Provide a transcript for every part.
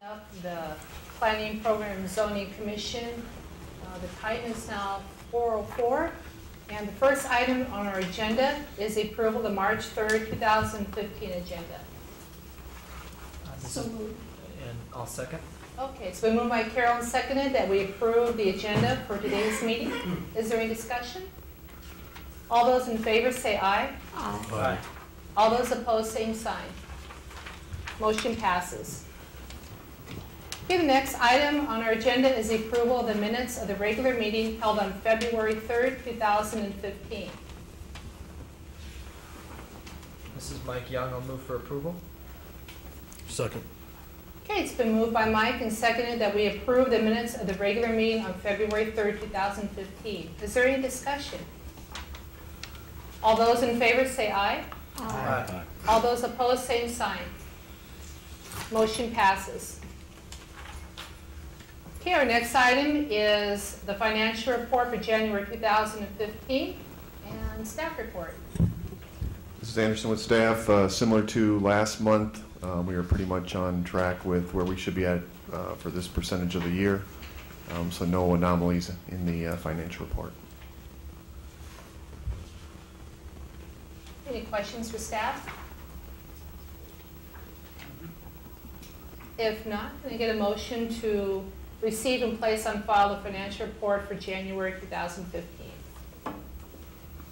Up the Planning Program and Zoning Commission. The time is now 4:04, and the first item on our agenda is the approval of the March 3rd, 2015 agenda. So moved. And I'll second. Okay, it's been moved by Carol and seconded that we approve the agenda for today's meeting. Is there any discussion? All those in favor say aye. Aye. Aye. All those opposed, same sign. Motion passes. Okay, the next item on our agenda is the approval of the minutes of the regular meeting held on February 3rd, 2015. This is Mike Young. I'll move for approval. Second. Okay, it's been moved by Mike and seconded that we approve the minutes of the regular meeting on February 3rd, 2015. Is there any discussion? All those in favor say aye. Aye. All those opposed, same sign. Motion passes. Okay, our next item is the financial report for January 2015 and staff report. This is Anderson with staff. Similar to last month, we are pretty much on track with where we should be at for this percentage of the year. So no anomalies in the financial report. Any questions for staff? If not, can I get a motion to receive and place on file the financial report for January 2015?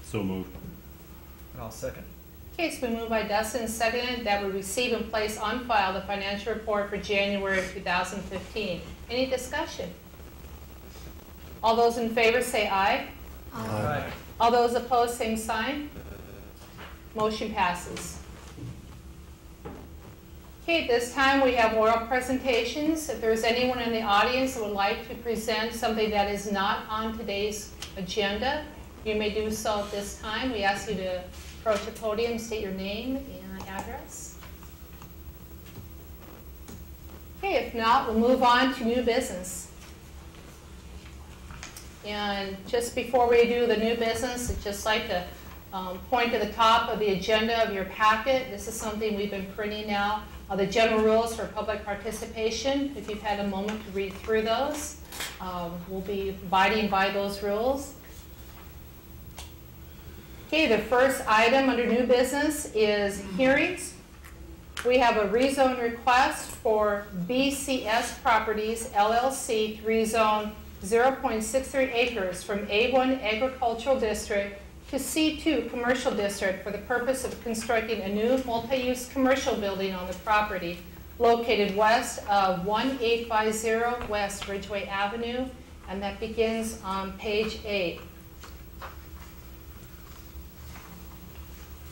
So moved. And I'll second. Okay, it's been moved by Dustin and seconded that we receive and place on file the financial report for January of 2015. Any discussion? All those in favor say aye. Aye. All those opposed, same sign. Motion passes. Okay, at this time we have oral presentations. If there's anyone in the audience that would like to present something that is not on today's agenda, you may do so at this time. We ask you to approach the podium, state your name and address. Okay, if not, we'll move on to new business. And just before we do the new business, I'd just like to point to the top of the agenda of your packet. This is something we've been printing now. The general rules for public participation. If you've had a moment to read through those, we'll be abiding by those rules. Okay, the first item under new business is hearings. We have a rezone request for BCS Properties LLC to rezone 0.63 acres from A1 Agricultural District to C2 Commercial District for the purpose of constructing a new multi-use commercial building on the property located west of 1850 West Ridgeway Avenue, and that begins on page 8.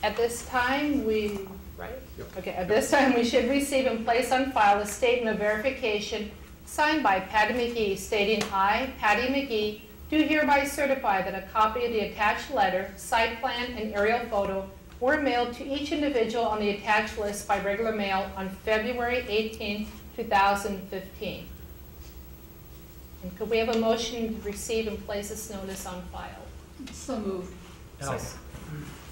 At this time, At this time, we should receive and place on file a statement of verification signed by Patty McGee stating, I, Patty McGee, do hereby certify that a copy of the attached letter, site plan, and aerial photo were mailed to each individual on the attached list by regular mail on February 18, 2015. And could we have a motion to receive and place this notice on file? So moved. And I'll second.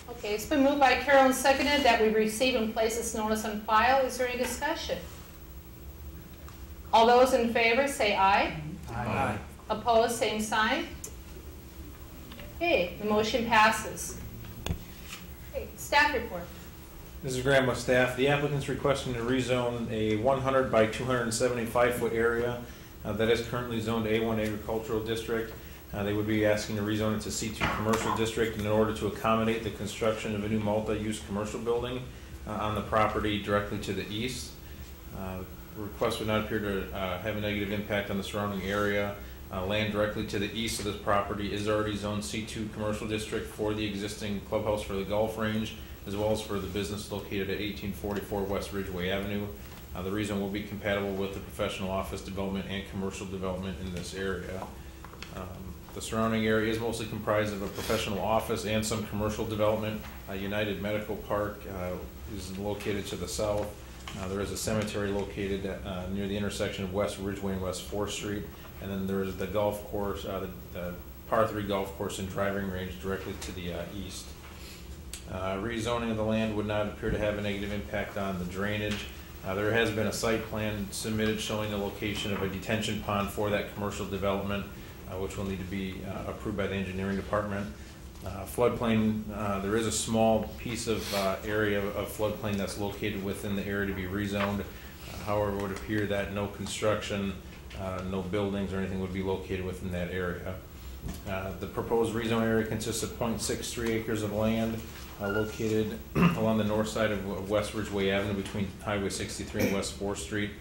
Okay, it's been moved by Carol and seconded that we receive and place this notice on file. Is there any discussion? All those in favor say aye. Aye. Opposed, same sign. Okay, the motion passes. Okay, staff report. This is Graham with staff. The applicant's requesting to rezone a 100 by 275 foot area that is currently zoned A1 Agricultural District. They would be asking to rezone it to C2 Commercial District in order to accommodate the construction of a new multi-use commercial building on the property directly to the east. The request would not appear to have a negative impact on the surrounding area. Land directly to the east of this property is already zoned C2 Commercial District for the existing clubhouse for the golf range, as well as for the business located at 1844 West Ridgeway Avenue. The rezone will be compatible with the professional office development and commercial development in this area. The surrounding area is mostly comprised of a professional office and some commercial development. United Medical Park is located to the south. There is a cemetery located near the intersection of West Ridgeway and West 4th Street. And then there is the golf course, the par 3 golf course and driving range directly to the east. Rezoning of the land would not appear to have a negative impact on the drainage. There has been a site plan submitted showing the location of a detention pond for that commercial development, which will need to be approved by the engineering department. Floodplain, there is a small piece of area of floodplain that's located within the area to be rezoned. However, it would appear that no construction, no buildings or anything would be located within that area. The proposed rezone area consists of 0.63 acres of land located along the north side of West Ridgeway Avenue between Highway 63 and West 4th Street.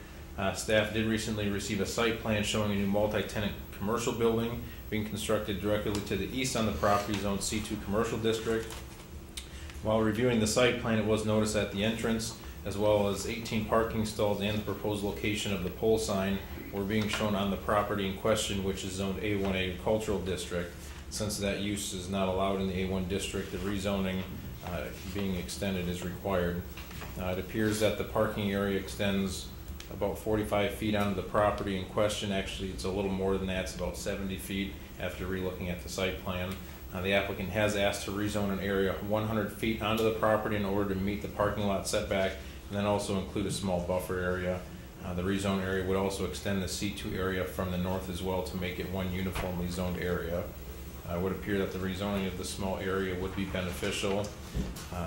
Staff did recently receive a site plan showing a new multi-tenant commercial building being constructed directly to the east on the property zone C2 Commercial District. While reviewing the site plan, it was noticed that the entrance, as well as 18 parking stalls and the proposed location of the pole sign, were being shown on the property in question, which is zoned A1 Agricultural District. Since that use is not allowed in the A1 district, the rezoning being extended is required. It appears that the parking area extends about 45 feet onto the property in question. Actually, it's a little more than that. It's about 70 feet after relooking at the site plan. The applicant has asked to rezone an area 100 feet onto the property in order to meet the parking lot setback, and then also include a small buffer area. The rezone area would also extend the C2 area from the north as well to make it one uniformly zoned area. It would appear that the rezoning of the small area would be beneficial,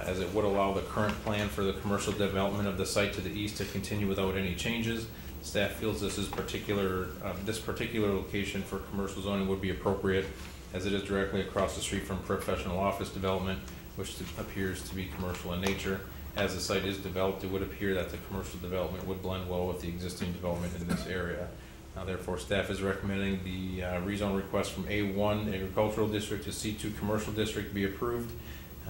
as it would allow the current plan for the commercial development of the site to the east to continue without any changes. Staff feels this particular location for commercial zoning would be appropriate, as it is directly across the street from professional office development, which appears to be commercial in nature. As the site is developed, it would appear that the commercial development would blend well with the existing development in this area. Therefore, staff is recommending the rezone request from A1 Agricultural District to C2 Commercial District be approved,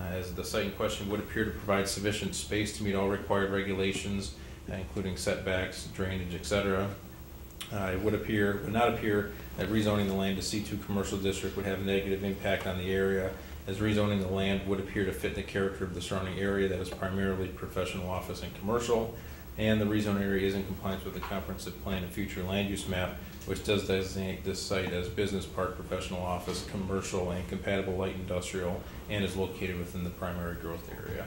as the site in question would appear to provide sufficient space to meet all required regulations, including setbacks, drainage, etc. It would not appear that rezoning the land to C2 Commercial District would have a negative impact on the area, as rezoning the land would appear to fit the character of the surrounding area that is primarily professional office and commercial, and the rezone area is in compliance with the comprehensive plan and future land use map, which does designate this site as business park, professional office, commercial, and compatible light industrial, and is located within the primary growth area.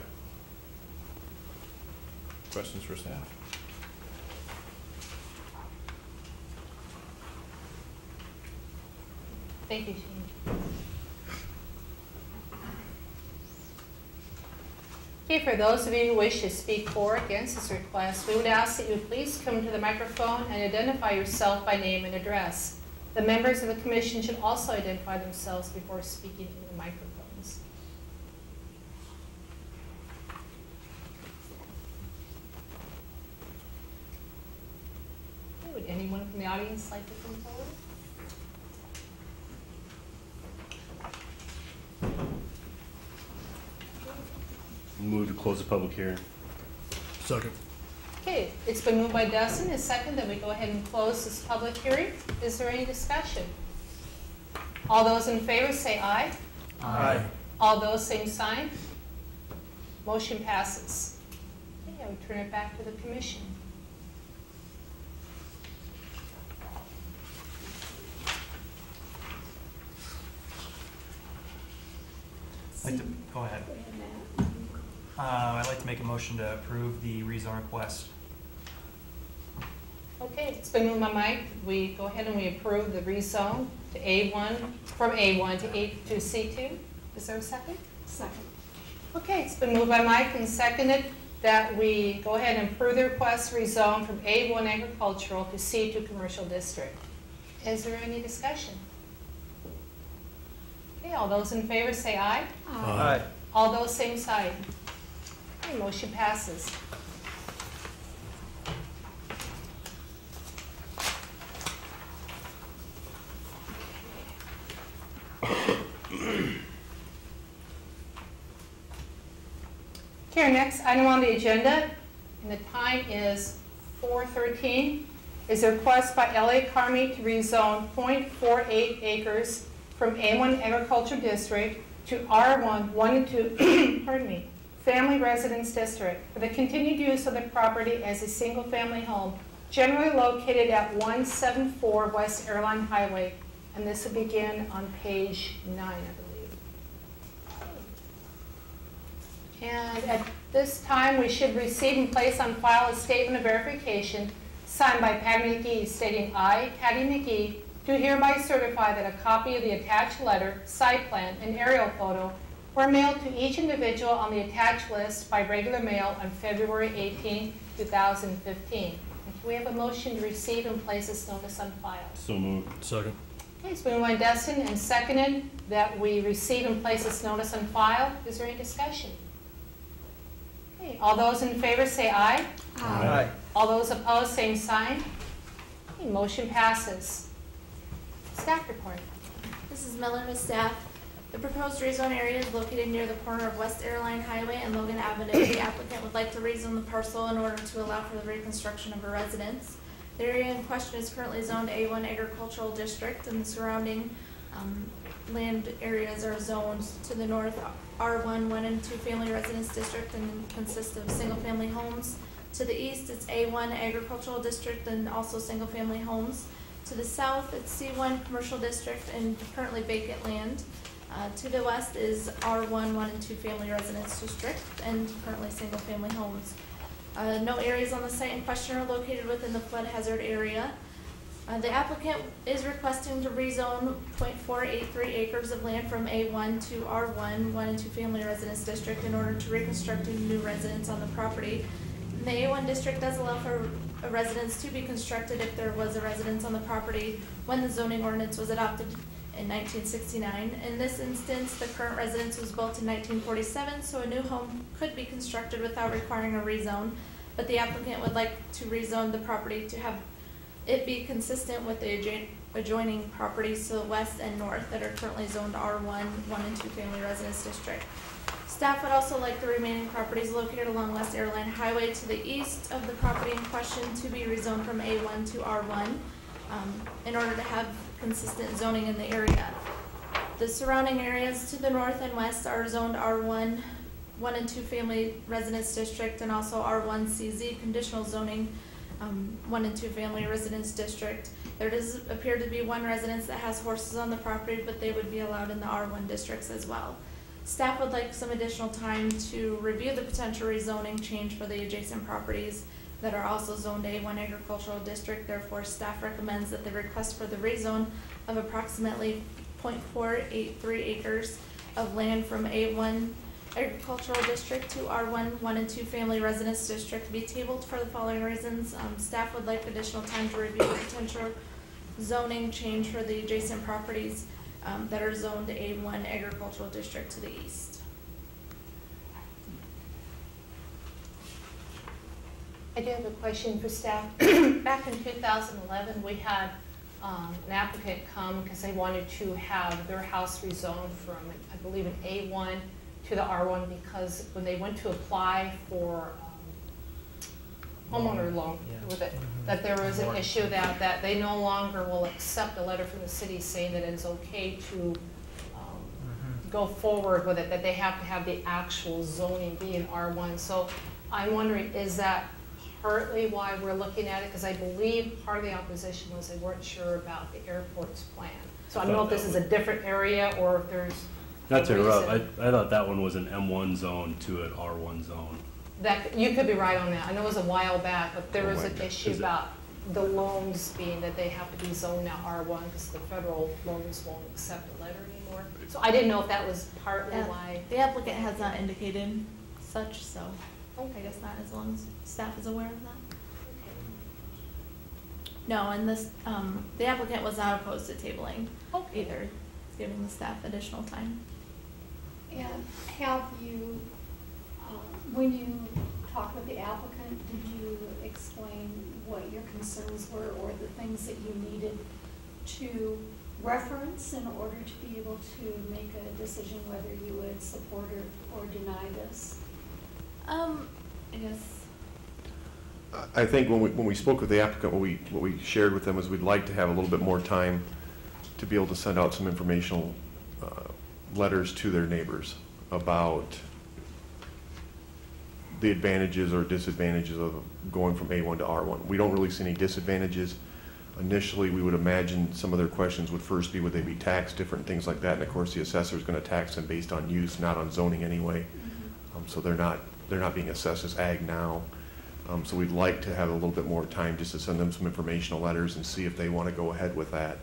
Questions for staff? Thank you, Shane. Okay, for those of you who wish to speak for or against this request, we would ask that you please come to the microphone and identify yourself by name and address. The members of the commission should also identify themselves before speaking into the microphones. Okay, would anyone from the audience like to come forward? Move to close the public hearing. Second. Okay, it's been moved by Dustin, and second that we go ahead and close this public hearing. Is there any discussion? All those in favor say aye. Aye. All those same sign. Motion passes. Okay, I would turn it back to the commission. Go ahead. I'd like to make a motion to approve the rezone request. Okay, it's been moved by Mike. We go ahead and we approve the rezone to A1, from A1 to C2. Is there a second? Second. Okay, it's been moved by Mike and seconded that we go ahead and approve the request rezone from A1 agricultural to C2 commercial district. Is there any discussion? Okay, all those in favor say aye. Aye. All those same side. Okay, motion passes. Okay, our next item on the agenda, and the time is 4:13, is a request by L.A. Carmi to rezone 0.48 acres from A1 Agriculture District to R1, 1 and 2, pardon me, Family Residence District for the continued use of the property as a single-family home, generally located at 174 West Airline Highway, and this will begin on page 9, I believe. And at this time, we should receive and place on file a statement of verification signed by Patty McGee stating, I, Patty McGee, do hereby certify that a copy of the attached letter, site plan, and aerial photo were mailed to each individual on the attached list by regular mail on February 18, 2015. And can we have a motion to receive and place this notice on file? So moved. Second. Okay, it's been moved by Destin and seconded that we receive and place this notice on file. Is there any discussion? Okay, all those in favor say aye. Aye. All those opposed, same sign. Okay, motion passes. Staff report. Mrs. Miller with staff. The proposed rezone area is located near the corner of West Airline Highway and Logan Avenue. The applicant would like to rezone the parcel in order to allow for the reconstruction of a residence. The area in question is currently zoned A1 Agricultural District, and the surrounding land areas are zoned to the north R1 1 and 2 family residence district and consist of single-family homes. To the east, it's A1 Agricultural District and also single-family homes. To the south, it's C1 Commercial District and currently vacant land. To the west is R1 1 and 2 family residence district and currently single-family homes. No areas on the site in question are located within the flood hazard area. The applicant is requesting to rezone 0.483 acres of land from A1 to R1 1 and 2 family residence district in order to reconstruct a new residence on the property. And the A1 district does allow for a residence to be constructed if there was a residence on the property when the zoning ordinance was adopted in 1969. In this instance, the current residence was built in 1947, so a new home could be constructed without requiring a rezone, but the applicant would like to rezone the property to have it be consistent with the adjoining properties to the west and north that are currently zoned R1 1 and 2 family residence district. Staff would also like the remaining properties located along West Airline Highway to the east of the property in question to be rezoned from A1 to R1 in order to have consistent zoning in the area. The surrounding areas to the north and west are zoned R1 1 and 2 family residence district and also R1 CZ conditional zoning 1 and 2 family residence district. There does appear to be one residence that has horses on the property, but they would be allowed in the R1 districts as well. Staff would like some additional time to review the potential rezoning change for the adjacent properties that are also zoned A1 Agricultural District. Therefore, staff recommends that the request for the rezone of approximately 0.483 acres of land from A1 Agricultural District to R1 1 and 2 family residence district be tabled for the following reasons. Staff would like additional time to review the potential zoning change for the adjacent properties that are zoned A1 Agricultural District to the east. I do have a question for staff. Back in 2011, we had an applicant come because they wanted to have their house rezoned from, I believe, an A1 to the R1 because when they went to apply for homeowner loan with it, that there was an issue that they no longer will accept a letter from the city saying that it is okay to go forward with it, that they have to have the actual zoning be in R1. So I'm wondering, is that partly why we're looking at it? Because I believe part of the opposition was they weren't sure about the airport's plan. So I don't know if this is a different area or if there's Not to a interrupt, reason. I thought that one was an M1 zone to an R1 zone. That, you could be right on that. I know it was a while back, but there was an Is issue it? about the loans being that they have to be zoned now R1 because the federal loans won't accept a letter anymore. So I didn't know if that was partly why. The applicant has not indicated such, so I guess not, as long as staff is aware of that. No, and this, the applicant was not opposed to tabling either. It's giving the staff additional time. And have you, when you talked with the applicant, did you explain what your concerns were or the things that you needed to reference in order to be able to make a decision whether you would support or deny this? I guess. I think when we spoke with the applicant, what we shared with them is we'd like to have a little bit more time to be able to send out some informational letters to their neighbors about the advantages or disadvantages of going from A1 to R1. We don't really see any disadvantages. Initially, we would imagine some of their questions would first be, would they be taxed, different things like that, and of course the assessor is going to tax them based on use, not on zoning anyway. So they're not being assessed as ag now. So we'd like to have a little bit more time just to send them some informational letters and see if they want to go ahead with that.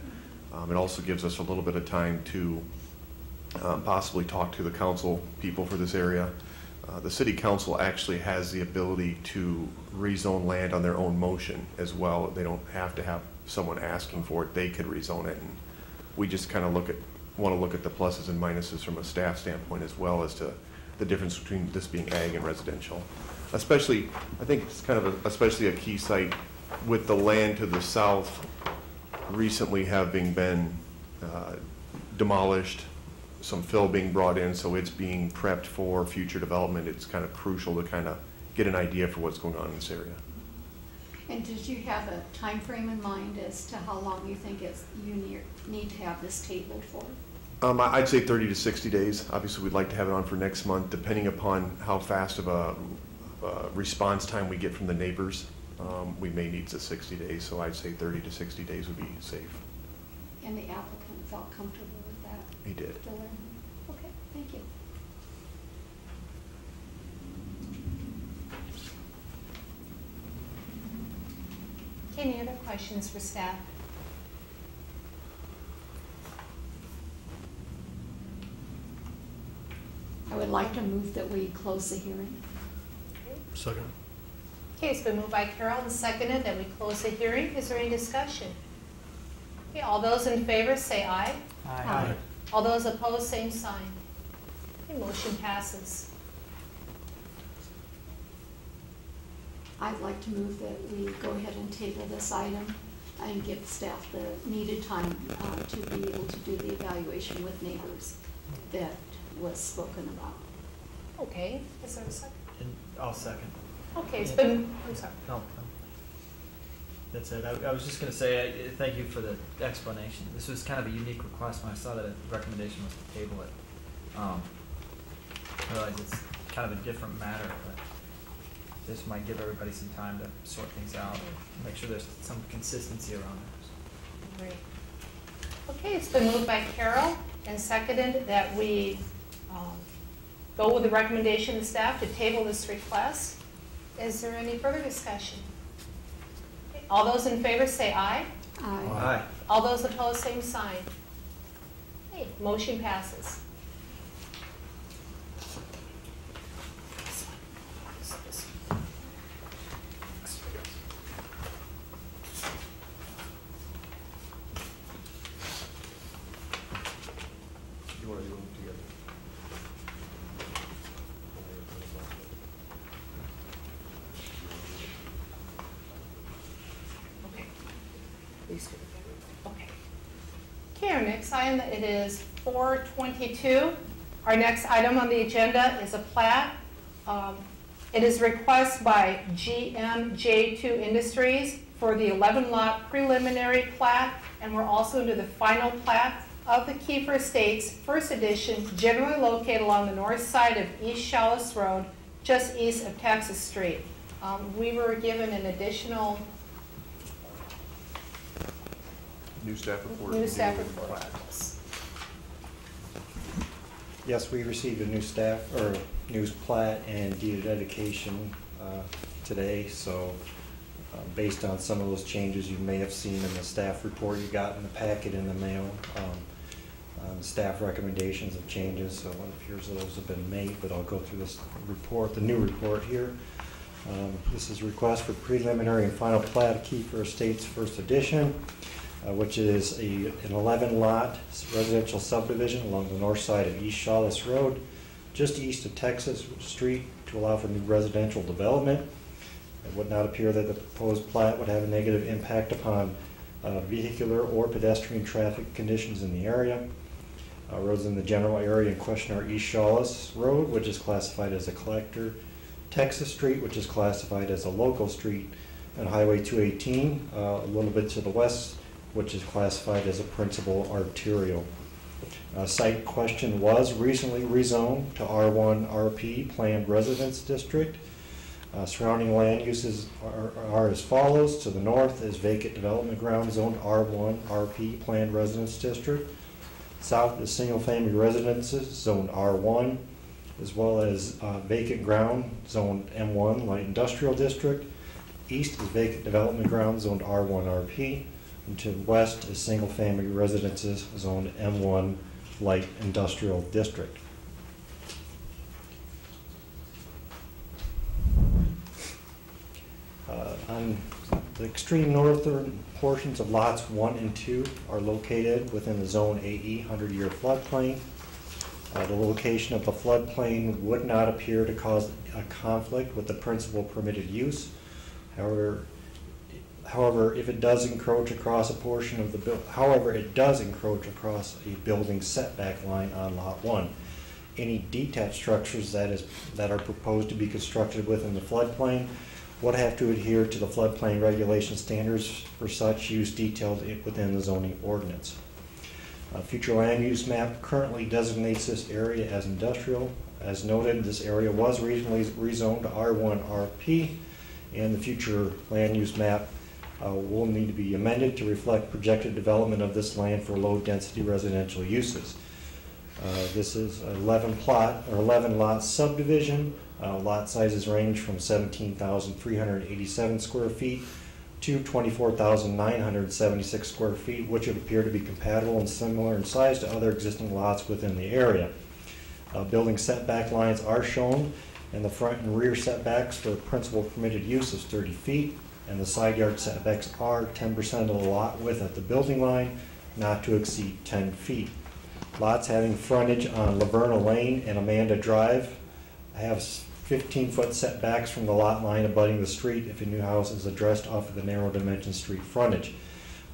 It also gives us a little bit of time to possibly talk to the council people for this area. The city council actually has the ability to rezone land on their own motion as well. They don't have to have someone asking for it. They could rezone it. And we just kind of want to look at the pluses and minuses from a staff standpoint as well as to the difference between this being ag and residential. Especially, I think it's kind of especially a key site with the land to the south recently having been demolished, some fill being brought in, so it's being prepped for future development. It's kind of crucial to kind of get an idea for what's going on in this area. And did you have a time frame in mind as to how long you think you need to have this tabled for? I'd say 30 to 60 days. Obviously, we'd like to have it on for next month, depending upon how fast of a response time we get from the neighbors. We may need to 60 days, so I'd say 30 to 60 days would be safe. And the applicant felt comfortable with that? He did. Okay, thank you. Any other questions for staff? I would like to move that we close the hearing. Second. Okay, it's been moved by Carol and seconded that we close the hearing. Is there any discussion? Okay, all those in favor say aye. Aye. All those opposed, same sign. Okay, motion passes. I'd like to move that we go ahead and table this item and give staff the needed time to be able to do the evaluation with neighbors that was spoken about. Okay, is there a second? And I'll second. Okay, it's been, I'm sorry. No. That's it. I was just gonna say, thank you for the explanation. This was kind of a unique request when I saw that the recommendation was to table it. I realize it's kind of a different matter, but this might give everybody some time to sort things out, make sure there's some consistency around it. Great. Okay, it's been moved by Carol and seconded that we go with the recommendation of staff to table this request. Is there any further discussion? Okay, all those in favor say aye. Aye. All those opposed, same sign. Okay, motion passes. You want to do them together? Okay. These two together. Okay. Okay, our next item, it is 422. Our next item on the agenda is a plat. It is a request by GMJ2 Industries for the 11-lot preliminary plat, and we're also into the final plat of the Kiefer Estates, first edition, generally located along the north side of East Chalice Road, just east of Texas Street. We were given an additional New staff report. new staff report. Yes, we received a new staff, or news plat and deed of dedication today, so based on some of those changes you may have seen in the staff report you got in the packet in the mail, the staff recommendations of changes, so it appears those have been made, but I'll go through this report, the new report here. This is a request for preliminary and final plat of Kiefer Estates First Edition, which is an 11-lot residential subdivision along the north side of East Chalice Road, just east of Texas Street, to allow for new residential development. It would not appear that the proposed plat would have a negative impact upon vehicular or pedestrian traffic conditions in the area. Roads in the general area in question are East Chalice Road, which is classified as a collector, Texas Street, which is classified as a local street, and Highway 218, a little bit to the west, which is classified as a principal arterial. Site question was recently rezoned to R1 RP Planned Residence District. Surrounding land uses are as follows. To the north is vacant development ground zoned R1 RP Planned Residence District. South is single family residences zoned R1. as well as vacant ground zoned M1 Light Industrial District. East is vacant development ground zoned R1 RP. And to the west is single-family residences zoned M1 Light Industrial District. On the extreme northern portions of lots 1 and 2 are located within the Zone AE 100-year floodplain. The location of the floodplain would not appear to cause a conflict with the principal permitted use. However, if it does encroach across a portion of the building setback line on lot 1. Any detached structures that are proposed to be constructed within the floodplain would have to adhere to the floodplain regulation standards for such use detailed within the zoning ordinance. Future land use map currently designates this area as industrial. As noted, this area was recently rezoned to R1 RP, and the future land use map will need to be amended to reflect projected development of this land for low-density residential uses. This is 11 lot subdivision. Lot sizes range from 17,387 square feet to 24,976 square feet, which would appear to be compatible and similar in size to other existing lots within the area. Building setback lines are shown, and the front and rear setbacks for the principal permitted use is 30 feet, and the side yard setbacks are 10% of the lot width at the building line, not to exceed 10 feet. Lots having frontage on Laverna Lane and Amanda Drive have 15-foot setbacks from the lot line abutting the street if a new house is addressed off of the narrow dimension street frontage.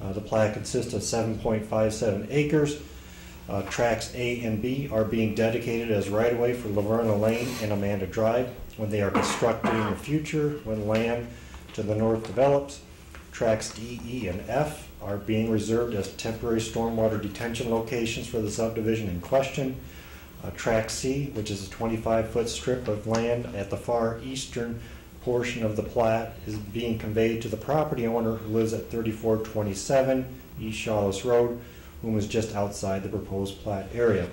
The plat consists of 7.57 acres. Tracks A and B are being dedicated as right-of-way for Laverna Lane and Amanda Drive when they are constructed in the future when land to the north develops. Tracks D, E, and F are being reserved as temporary stormwater detention locations for the subdivision in question. Track C, which is a 25-foot strip of land at the far eastern portion of the plat, is being conveyed to the property owner who lives at 3427 East Shawless Road, whom is just outside the proposed plat area.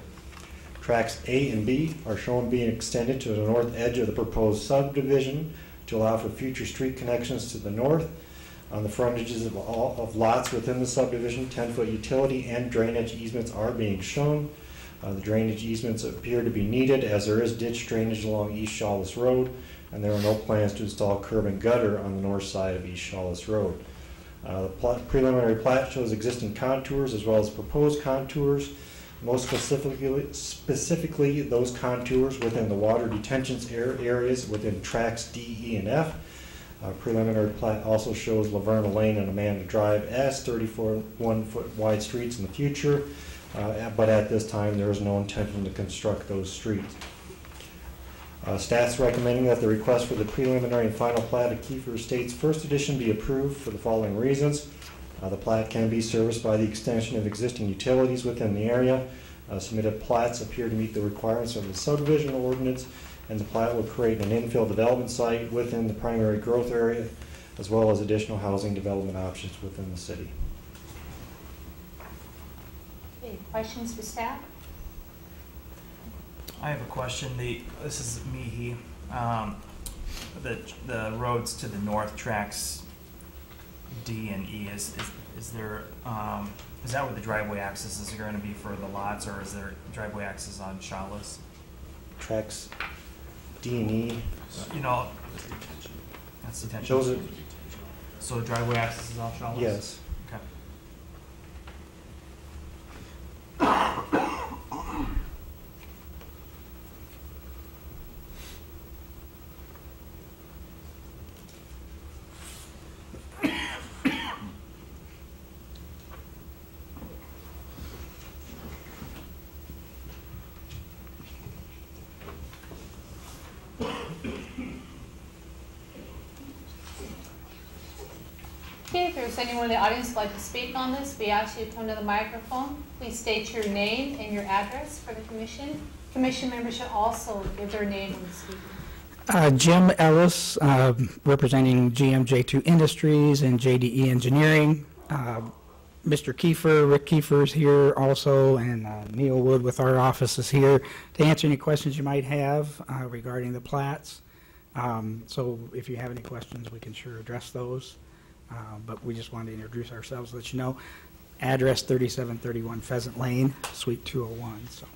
Tracks A and B are shown being extended to the north edge of the proposed subdivision to allow for future street connections to the north. On the frontages of lots within the subdivision, 10-foot utility and drainage easements are being shown. The drainage easements appear to be needed as there is ditch drainage along East Shawless Road, and there are no plans to install curb and gutter on the north side of East Shawless Road. The preliminary plat shows existing contours as well as proposed contours. Most specifically those contours within the water detention areas within tracks D, E, and F. Preliminary plat also shows Laverna Lane and Amanda Drive as 34 1-foot wide streets in the future. But at this time there is no intention to construct those streets. Staff's recommending that the request for the preliminary and final plat of Kiefer Estates First Edition be approved for the following reasons. The plat can be serviced by the extension of existing utilities within the area. Submitted plats appear to meet the requirements of the subdivision ordinance, and the plat will create an infill development site within the primary growth area, as well as additional housing development options within the city. Okay, questions for staff? I have a question. This is Mihi. The roads to the north, tracks D and E, is there is that where the driveway access is going to be for the lots, or is there driveway access on Shawless? Tracks D and E. You know, that's detention. Those are, so driveway access is off Shawless? yes. Okay. Okay, if there's anyone in the audience who'd like to speak on this, we ask you to come to the microphone. Please state your name and your address for the commission. Commission members should also give their name when speaking. Jim Ellis, representing GMJ2 Industries and JDE Engineering. Mr. Kiefer, Rick Kiefer is here also, and Neil Wood with our office is here to answer any questions you might have regarding the plats. So if you have any questions, we can sure address those. But we just wanted to introduce ourselves, let you know. Address 3731 Pheasant Lane, Suite 201. So.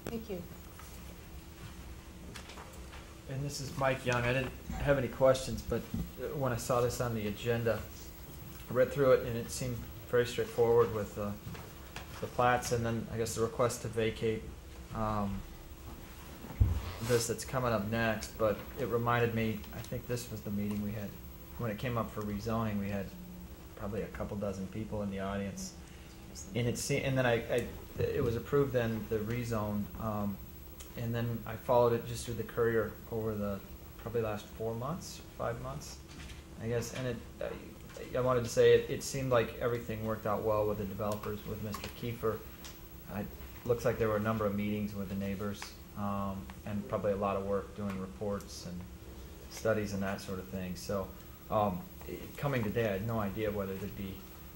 Thank you. And this is Mike Young. I didn't have any questions, but when I saw this on the agenda, I read through it and it seemed very straightforward with the plats and then I guess the request to vacate this that's coming up next. But it reminded me, I think this was the meeting we had, when it came up for rezoning, we had probably a couple dozen people in the audience. And then it was approved then, the rezone, and then I followed it just through the courier over the probably last 4 months, 5 months, I guess. And I wanted to say it seemed like everything worked out well with the developers, with Mr. Kiefer. It looks like there were a number of meetings with the neighbors, and probably a lot of work doing reports and studies and that sort of thing. So coming today, I had no idea whether there'd be,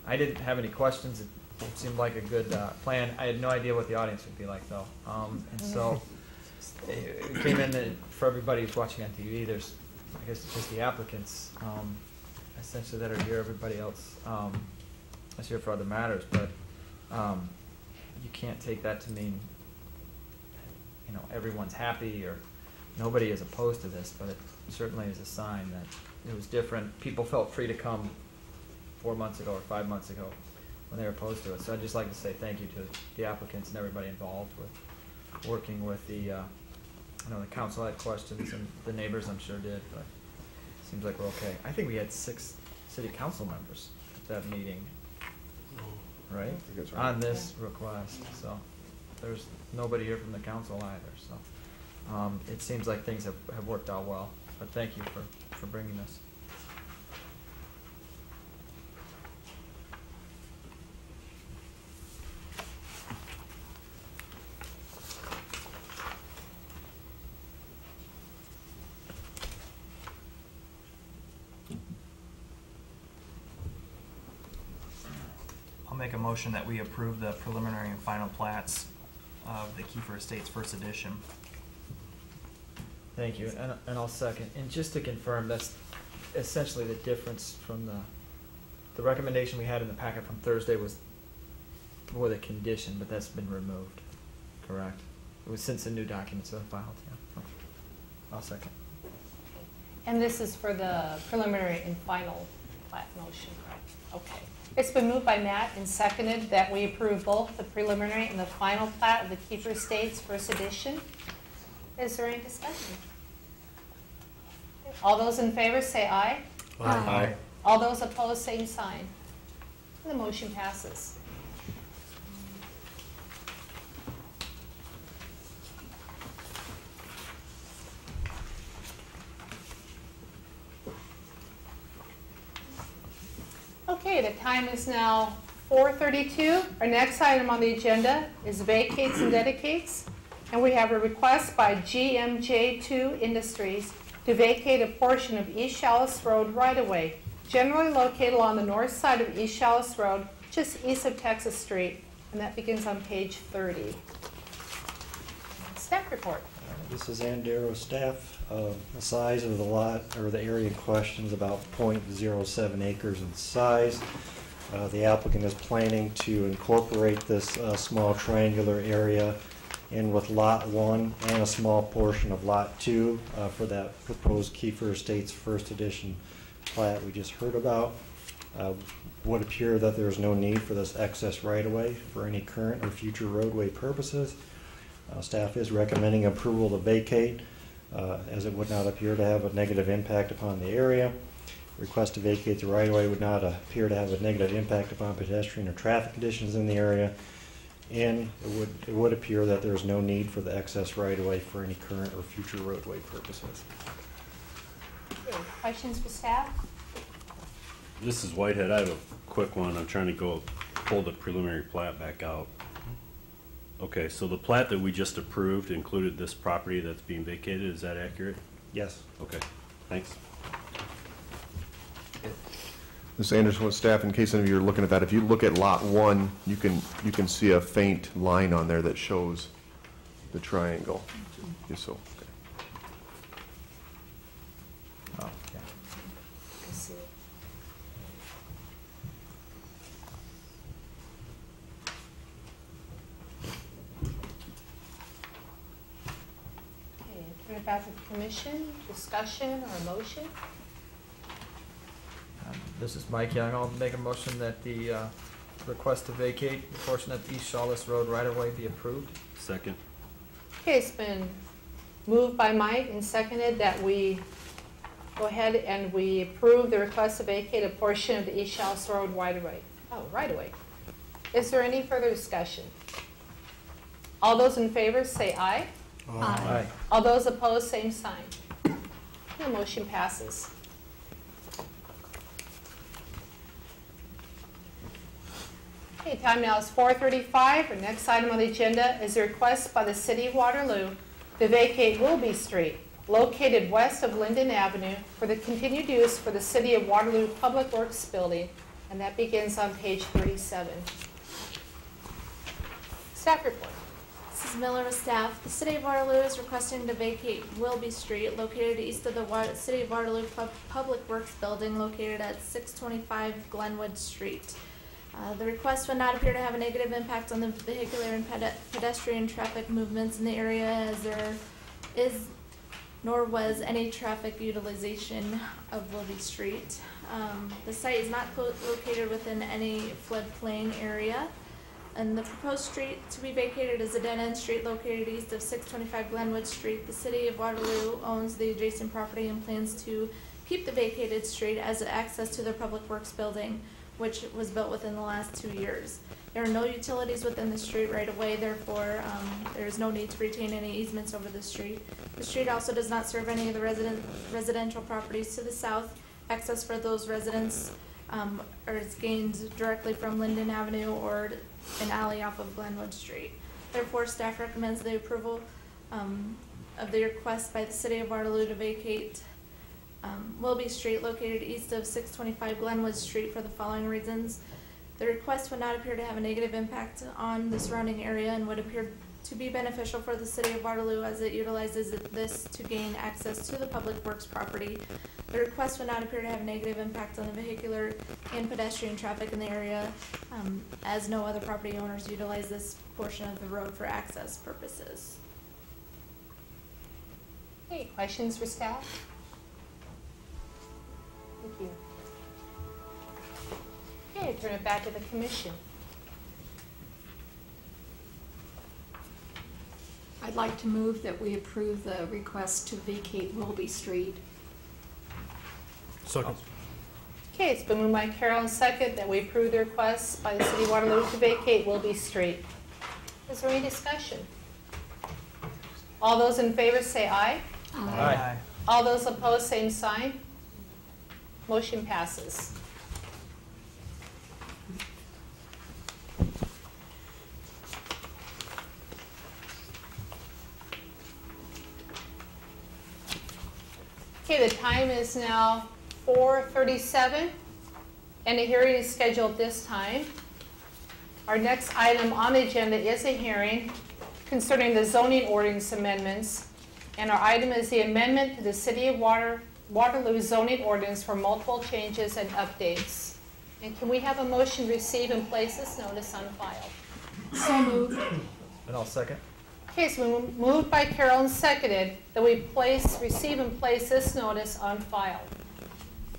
I didn't have any questions. It seemed like a good plan. I had no idea what the audience would be like though. And so it came in that for everybody who's watching on TV, there's, I guess it's just the applicants essentially that are here. Everybody else is here for other matters, but you can't take that to mean, you know, everyone's happy or nobody is opposed to this, but it certainly is a sign that it was different. People felt free to come 4 months ago or 5 months ago when they were opposed to it. So I'd just like to say thank you to the applicants and everybody involved with working with the, I know the council had questions and the neighbors I'm sure did, but it seems like we're okay. I think we had 6 city council members at that meeting, right? I think that's right. On this request, so there's nobody here from the council either, so it seems like things have worked out well, but thank you for bringing this. I'll make a motion that we approve the preliminary and final plats of the Kiefer Estates First Edition. Thank you, and I'll second. And just to confirm, that's essentially the difference from the recommendation we had in the packet from Thursday was with a condition, but that's been removed, correct? It was since the new documents have been filed, yeah. Okay. I'll second. And this is for the preliminary and final plat motion, right? Okay. It's been moved by Matt and seconded that we approve both the preliminary and the final plat of the Kiefer Estates First Edition. Is there any discussion? All those in favor say aye. Aye. All those opposed, same sign. The motion passes. Okay, the time is now 4:32. Our next item on the agenda is vacates and dedicates. And we have a request by GMJ2 Industries to vacate a portion of East Challis Road right-of-way, generally located along the north side of East Challis Road, just east of Texas Street. And that begins on page 30. Staff report. This is Andero staff. The size of the lot, or the area in question, is about .07 acres in size. The applicant is planning to incorporate this small triangular area in with Lot 1 and a small portion of Lot 2 for that proposed Kiefer Estates First Edition plat we just heard about. Would appear that there's no need for this excess right-of-way for any current or future roadway purposes. Staff is recommending approval to vacate as it would not appear to have a negative impact upon the area. Request to vacate the right-of-way would not appear to have a negative impact upon pedestrian or traffic conditions in the area. And it would appear that there is no need for the excess right-of-way for any current or future roadway purposes. Questions for staff? This is Whitehead. I have a quick one. I'm trying to pull the preliminary plat back out. Okay, so the plat that we just approved included this property that's being vacated. Is that accurate? Yes. Okay, thanks. Ms. Anderson with staff, in case any of you are looking at that, if you look at lot 1, you can see a faint line on there that shows the triangle. Just so. Okay. Oh, yeah. I see it. Okay, turn it back to the commission, discussion or motion? This is Mike Young. I'll make a motion that the request to vacate the portion of East Shawless Road right-of-way be approved. Second. Okay, it's been moved by Mike and seconded that we go ahead and we approve the request to vacate a portion of the East Shawless Road right-of-way. Is there any further discussion? All those in favor say aye. Aye. All those opposed, same sign. The motion passes. Okay, time now is 4:35. Our next item on the agenda is a request by the City of Waterloo to vacate Wilby Street, located west of Linden Avenue, for the continued use for the City of Waterloo Public Works Building, and that begins on page 37. Staff report. Mrs. Miller with staff. The City of Waterloo is requesting to vacate Wilby Street, located east of the City of Waterloo Public Works Building, located at 625 Glenwood Street. The request would not appear to have a negative impact on the vehicular and pedestrian traffic movements in the area, as there is nor was any traffic utilization of Wilby Street. The site is not located within any floodplain area, and the proposed street to be vacated is a dead-end street located east of 625 Glenwood Street. The City of Waterloo owns the adjacent property and plans to keep the vacated street as access to their Public Works building, which was built within the last 2 years. There are no utilities within the street right away, therefore there is no need to retain any easements over the street. The street also does not serve any of the residential properties to the south. Access for those residents is gained directly from Linden Avenue or an alley off of Glenwood Street. Therefore, staff recommends the approval of the request by the City of Waterloo to vacate Wilby Street, located east of 625 Glenwood Street, for the following reasons. The request would not appear to have a negative impact on the surrounding area and would appear to be beneficial for the City of Waterloo, as it utilizes this to gain access to the Public Works property. The request would not appear to have a negative impact on the vehicular and pedestrian traffic in the area, as no other property owners utilize this portion of the road for access purposes. Any questions for staff? Thank you. Okay, turn it back to the commission. I'd like to move that we approve the request to vacate Wilby Street. Second. Okay, it's been moved by Carol and second that we approve the request by the City of Waterloo to vacate Wilby Street. Is there any discussion? All those in favor say aye. Aye. All those opposed, same sign. Motion passes. Okay, the time is now 4:37, and the hearing is scheduled this time. Our next item on the agenda is a hearing concerning the zoning ordinance amendments, and our item is the amendment to the City of Waterloo zoning ordinance for multiple changes and updates. And can we have a motion to receive and place this notice on file? So moved. And I'll second. Okay, so we moved by Carol and seconded that we receive and place this notice on file.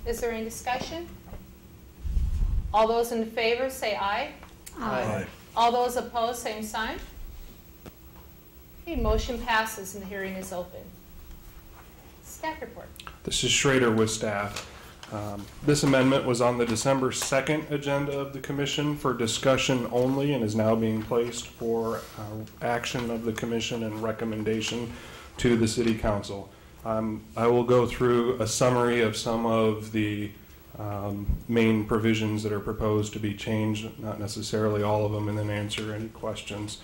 Is there any discussion? All those in favor say aye. Aye. All those opposed, same sign. Okay, motion passes and the hearing is open. Staff report. This is Schrader with staff. This amendment was on the December 2nd agenda of the commission for discussion only and is now being placed for action of the commission and recommendation to the city council. I will go through a summary of some of the main provisions that are proposed to be changed, not necessarily all of them, and then answer any questions.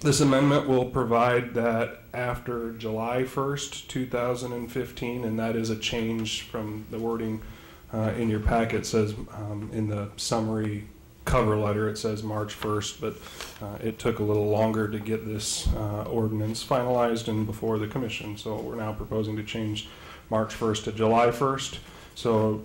This amendment will provide that after July 1st, 2015, and that is a change from the wording in your packet says, in the summary cover letter, it says March 1st, but it took a little longer to get this ordinance finalized and before the commission. So we're now proposing to change March 1st to July 1st. So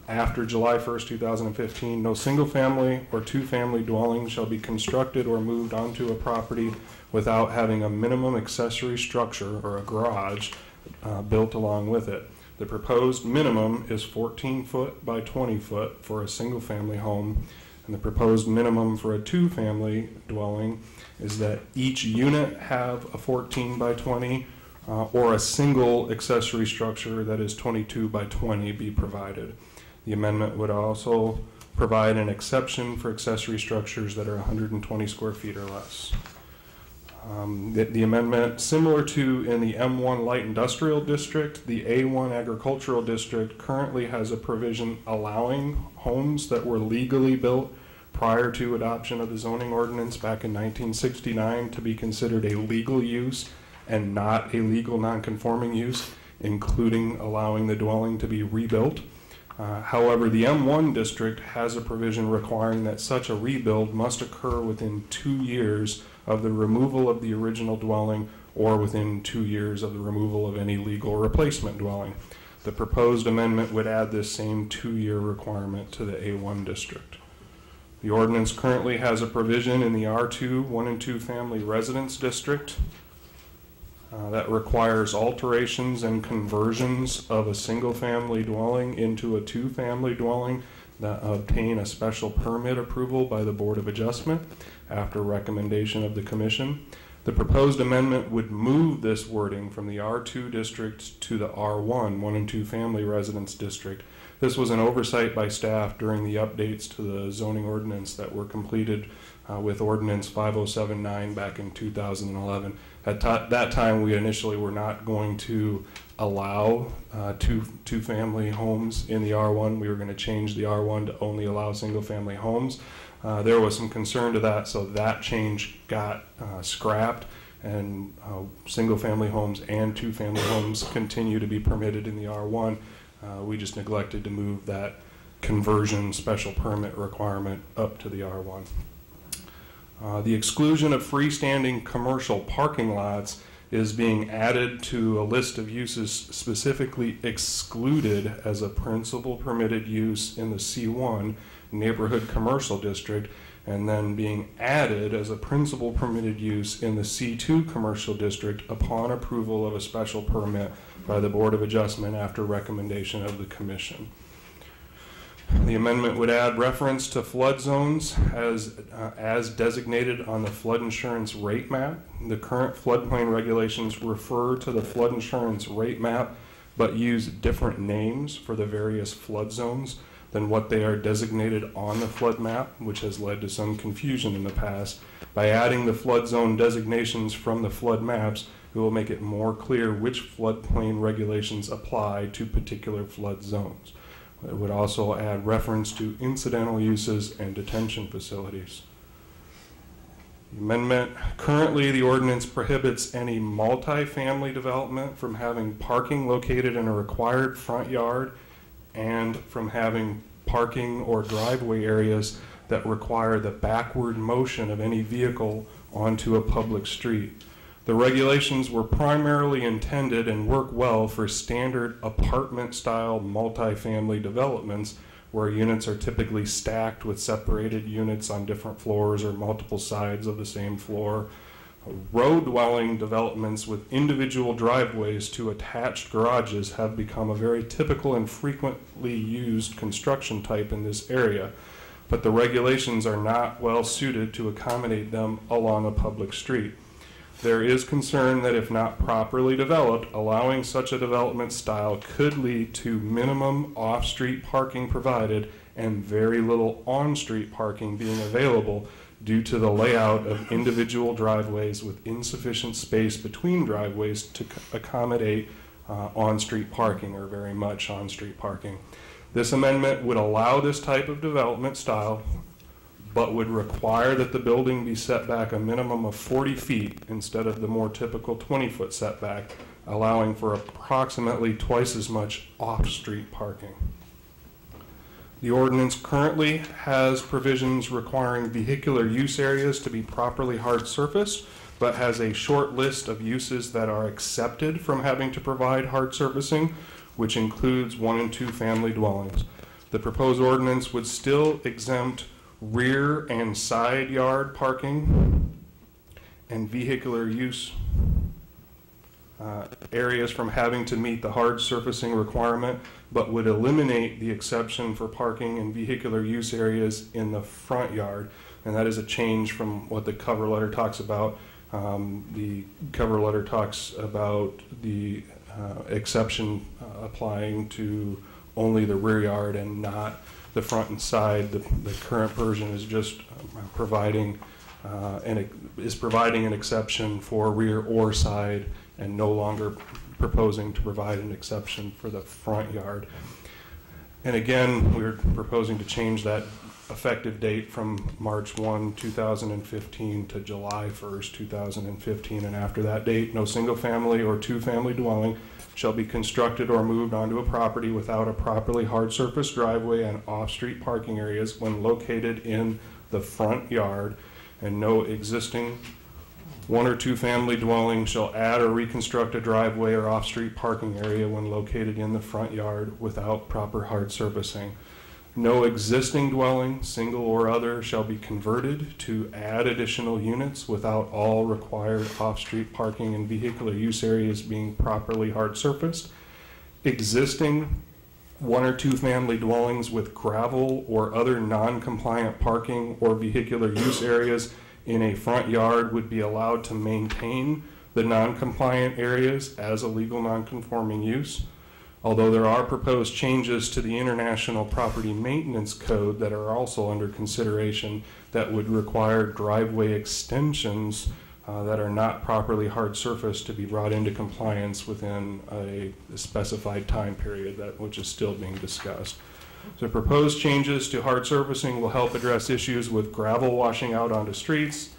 after July 1st, 2015, no single-family or two-family dwelling shall be constructed or moved onto a property without having a minimum accessory structure or a garage built along with it. The proposed minimum is 14 foot by 20 foot for a single-family home, and the proposed minimum for a two-family dwelling is that each unit have a 14 by 20 or a single accessory structure that is 22 by 20 be provided. The amendment would also provide an exception for accessory structures that are 120 square feet or less. The amendment, similar to in the M1 Light Industrial District, the A1 Agricultural District currently has a provision allowing homes that were legally built prior to adoption of the zoning ordinance back in 1969 to be considered a legal use and not a legal non-conforming use, including allowing the dwelling to be rebuilt. However, the M1 district has a provision requiring that such a rebuild must occur within 2 years of the removal of the original dwelling or within 2 years of the removal of any legal replacement dwelling. The proposed amendment would add this same 2-year requirement to the A1 district. The ordinance currently has a provision in the R2 1 and 2 family residence district that requires alterations and conversions of a single-family dwelling into a two-family dwelling that obtain a special permit approval by the Board of Adjustment after recommendation of the Commission. The proposed amendment would move this wording from the R2 district to the R1 1 and 2 family residence district. This was an oversight by staff during the updates to the zoning ordinance that were completed with Ordinance 5079 back in 2011. At that time, we initially were not going to allow two-family homes in the R1. We were going to change the R1 to only allow single-family homes. There was some concern to that, so that change got scrapped, and single-family homes and two-family homes continue to be permitted in the R1. We just neglected to move that conversion special permit requirement up to the R1. The exclusion of freestanding commercial parking lots is being added to a list of uses specifically excluded as a principal permitted use in the C1 neighborhood commercial district, and then being added as a principal permitted use in the C2 commercial district upon approval of a special permit by the Board of Adjustment after recommendation of the Commission. The amendment would add reference to flood zones as designated on the flood insurance rate map. The current floodplain regulations refer to the flood insurance rate map, but use different names for the various flood zones than what they are designated on the flood map, which has led to some confusion in the past. By adding the flood zone designations from the flood maps, it will make it more clear which floodplain regulations apply to particular flood zones. It would also add reference to incidental uses and detention facilities. The amendment, currently the ordinance prohibits any multifamily development from having parking located in a required front yard and from having parking or driveway areas that require the backward motion of any vehicle onto a public street. The regulations were primarily intended and work well for standard apartment-style multifamily developments where units are typically stacked with separated units on different floors or multiple sides of the same floor. Row dwelling developments with individual driveways to attached garages have become a very typical and frequently used construction type in this area, but the regulations are not well suited to accommodate them along a public street. There is concern that if not properly developed, allowing such a development style could lead to minimum off-street parking provided and very little on-street parking being available due to the layout of individual driveways with insufficient space between driveways to accommodate on-street parking or very much on-street parking. This amendment would allow this type of development style, but would require that the building be set back a minimum of 40 feet instead of the more typical 20-foot setback, allowing for approximately twice as much off-street parking. The ordinance currently has provisions requiring vehicular use areas to be properly hard surfaced, but has a short list of uses that are accepted from having to provide hard surfacing, which includes 1 and 2 family dwellings. The proposed ordinance would still exempt rear and side yard parking and vehicular use areas from having to meet the hard surfacing requirement, but would eliminate the exception for parking and vehicular use areas in the front yard. And that is a change from what the cover letter talks about. The cover letter talks about the exception applying to only the rear yard and not the front and side. The current version is just providing an exception for rear or side, and no longer proposing to provide an exception for the front yard. And again, we're proposing to change that effective date from March 1, 2015 to July 1st, 2015. And after that date, no single family or 2 family dwelling shall be constructed or moved onto a property without a properly hard surface driveway and off-street parking areas when located in the front yard, and no existing 1 or 2 family dwelling shall add or reconstruct a driveway or off-street parking area when located in the front yard without proper hard surfacing. No existing dwelling, single or other, shall be converted to add additional units without all required off-street parking and vehicular use areas being properly hard surfaced. Existing 1 or 2 family dwellings with gravel or other non-compliant parking or vehicular use areas in a front yard would be allowed to maintain the non-compliant areas as a legal non-conforming use. Although there are proposed changes to the International Property Maintenance Code that are also under consideration that would require driveway extensions that are not properly hard surfaced to be brought into compliance within a specified time period, which is still being discussed. So proposed changes to hard surfacing will help address issues with gravel washing out onto streets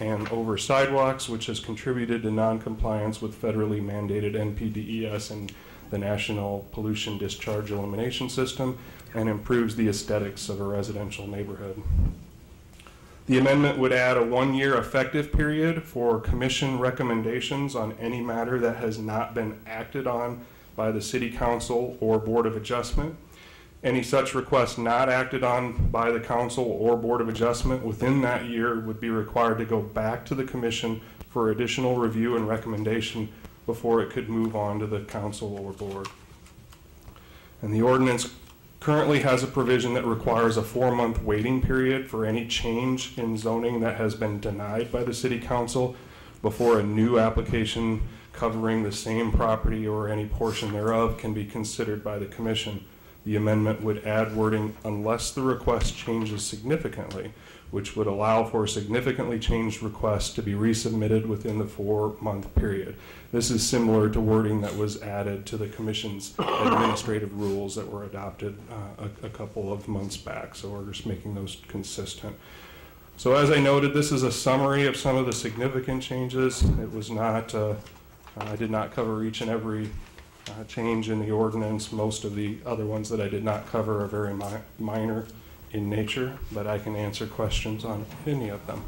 and over sidewalks, which has contributed to non-compliance with federally mandated NPDES and the National Pollution Discharge Elimination System, and improves the aesthetics of a residential neighborhood. The amendment would add a 1-year effective period for commission recommendations on any matter that has not been acted on by the City Council or Board of Adjustment. Any such request not acted on by the Council or Board of Adjustment within that year would be required to go back to the Commission for additional review and recommendation before it could move on to the Council or Board. And the ordinance currently has a provision that requires a 4-month waiting period for any change in zoning that has been denied by the City Council before a new application covering the same property or any portion thereof can be considered by the Commission. The amendment would add wording unless the request changes significantly, which would allow for significantly changed requests to be resubmitted within the 4-month period. This is similar to wording that was added to the Commission's administrative rules that were adopted a couple of months back, so we're just making those consistent. So as I noted, this is a summary of some of the significant changes. It was not, I did not cover each and every change in the ordinance. Most of the other ones that I did not cover are very minor in nature, but I can answer questions on any of them.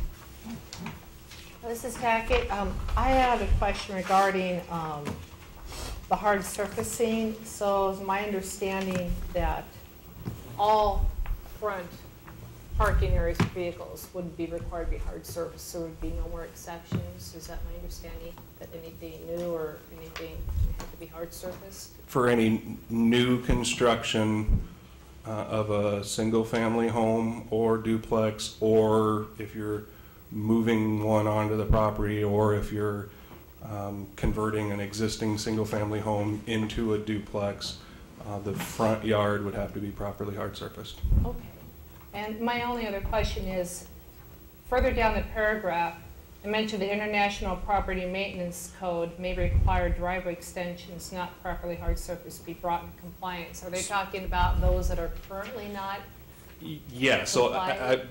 This is Tackett. I had a question regarding the hard surfacing. So it's my understanding that all front parking areas for vehicles would be required to be hard surfaced. So there would be no more exceptions. Is that my understanding, that anything new or anything had to be hard surfaced? For any new construction of a single family home or duplex, or if you're moving one onto the property, or if you're converting an existing single family home into a duplex, the front yard would have to be properly hard surfaced. Okay. And my only other question is, further down the paragraph, it mentioned the International Property Maintenance Code may require driveway extensions not properly hard surfaced be brought in compliance. Are they talking about those that are currently not? Yeah, so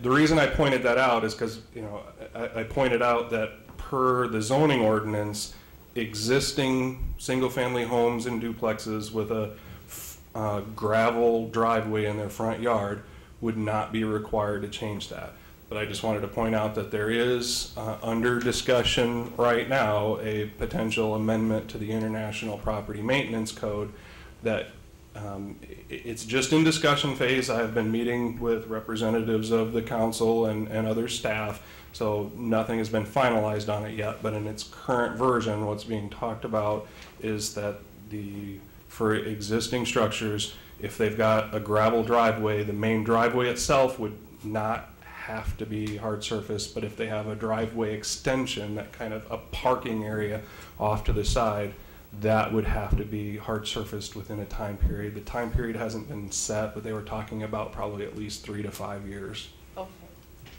the reason I pointed that out is because, you know, I pointed out that per the zoning ordinance, existing single-family homes and duplexes with a gravel driveway in their front yard would not be required to change that. But I just wanted to point out that there is under discussion right now a potential amendment to the International Property Maintenance Code that it's just in discussion phase. I have been meeting with representatives of the council and other staff, so nothing has been finalized on it yet, but in its current version, what's being talked about is that for existing structures, if they've got a gravel driveway, the main driveway itself would not have to be hard surface, but if they have a driveway extension, that kind of a parking area off to the side, that would have to be hard surfaced within a time period. The time period hasn't been set, but they were talking about probably at least 3 to 5 years. Okay.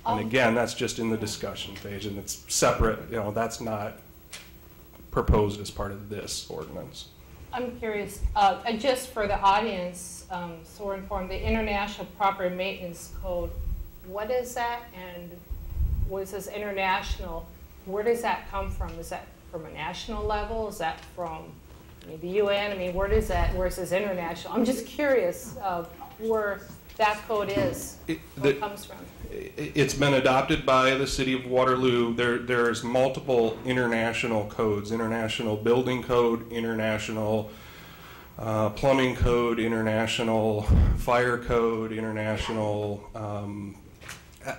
And again, that's just in the discussion phase, and it's separate, you know, that's not proposed as part of this ordinance. I'm curious, and just for the audience, so we're informed, the International Property Maintenance Code, what is that, and what is this international, where does that come from? Is that from a national level? Is that from the UN? I mean, where is this international? I'm just curious where that code is, where it comes from. It's been adopted by the city of Waterloo. There's multiple international codes: international building code, international plumbing code, international fire code, international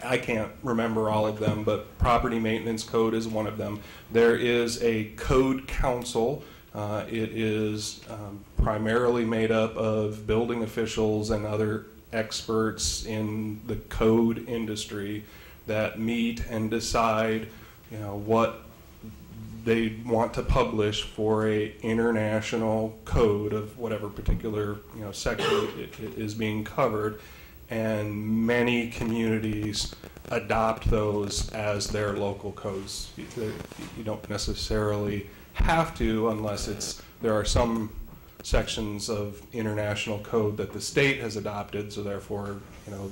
I can't remember all of them, but property maintenance code is one of them. There is a code council. It is primarily made up of building officials and other experts in the code industry that meet and decide, you know, what they want to publish for a international code of whatever particular, you know, section it is being covered. And many communities adopt those as their local codes. You don't necessarily have to, unless there are some sections of international code that the state has adopted, so therefore, you know,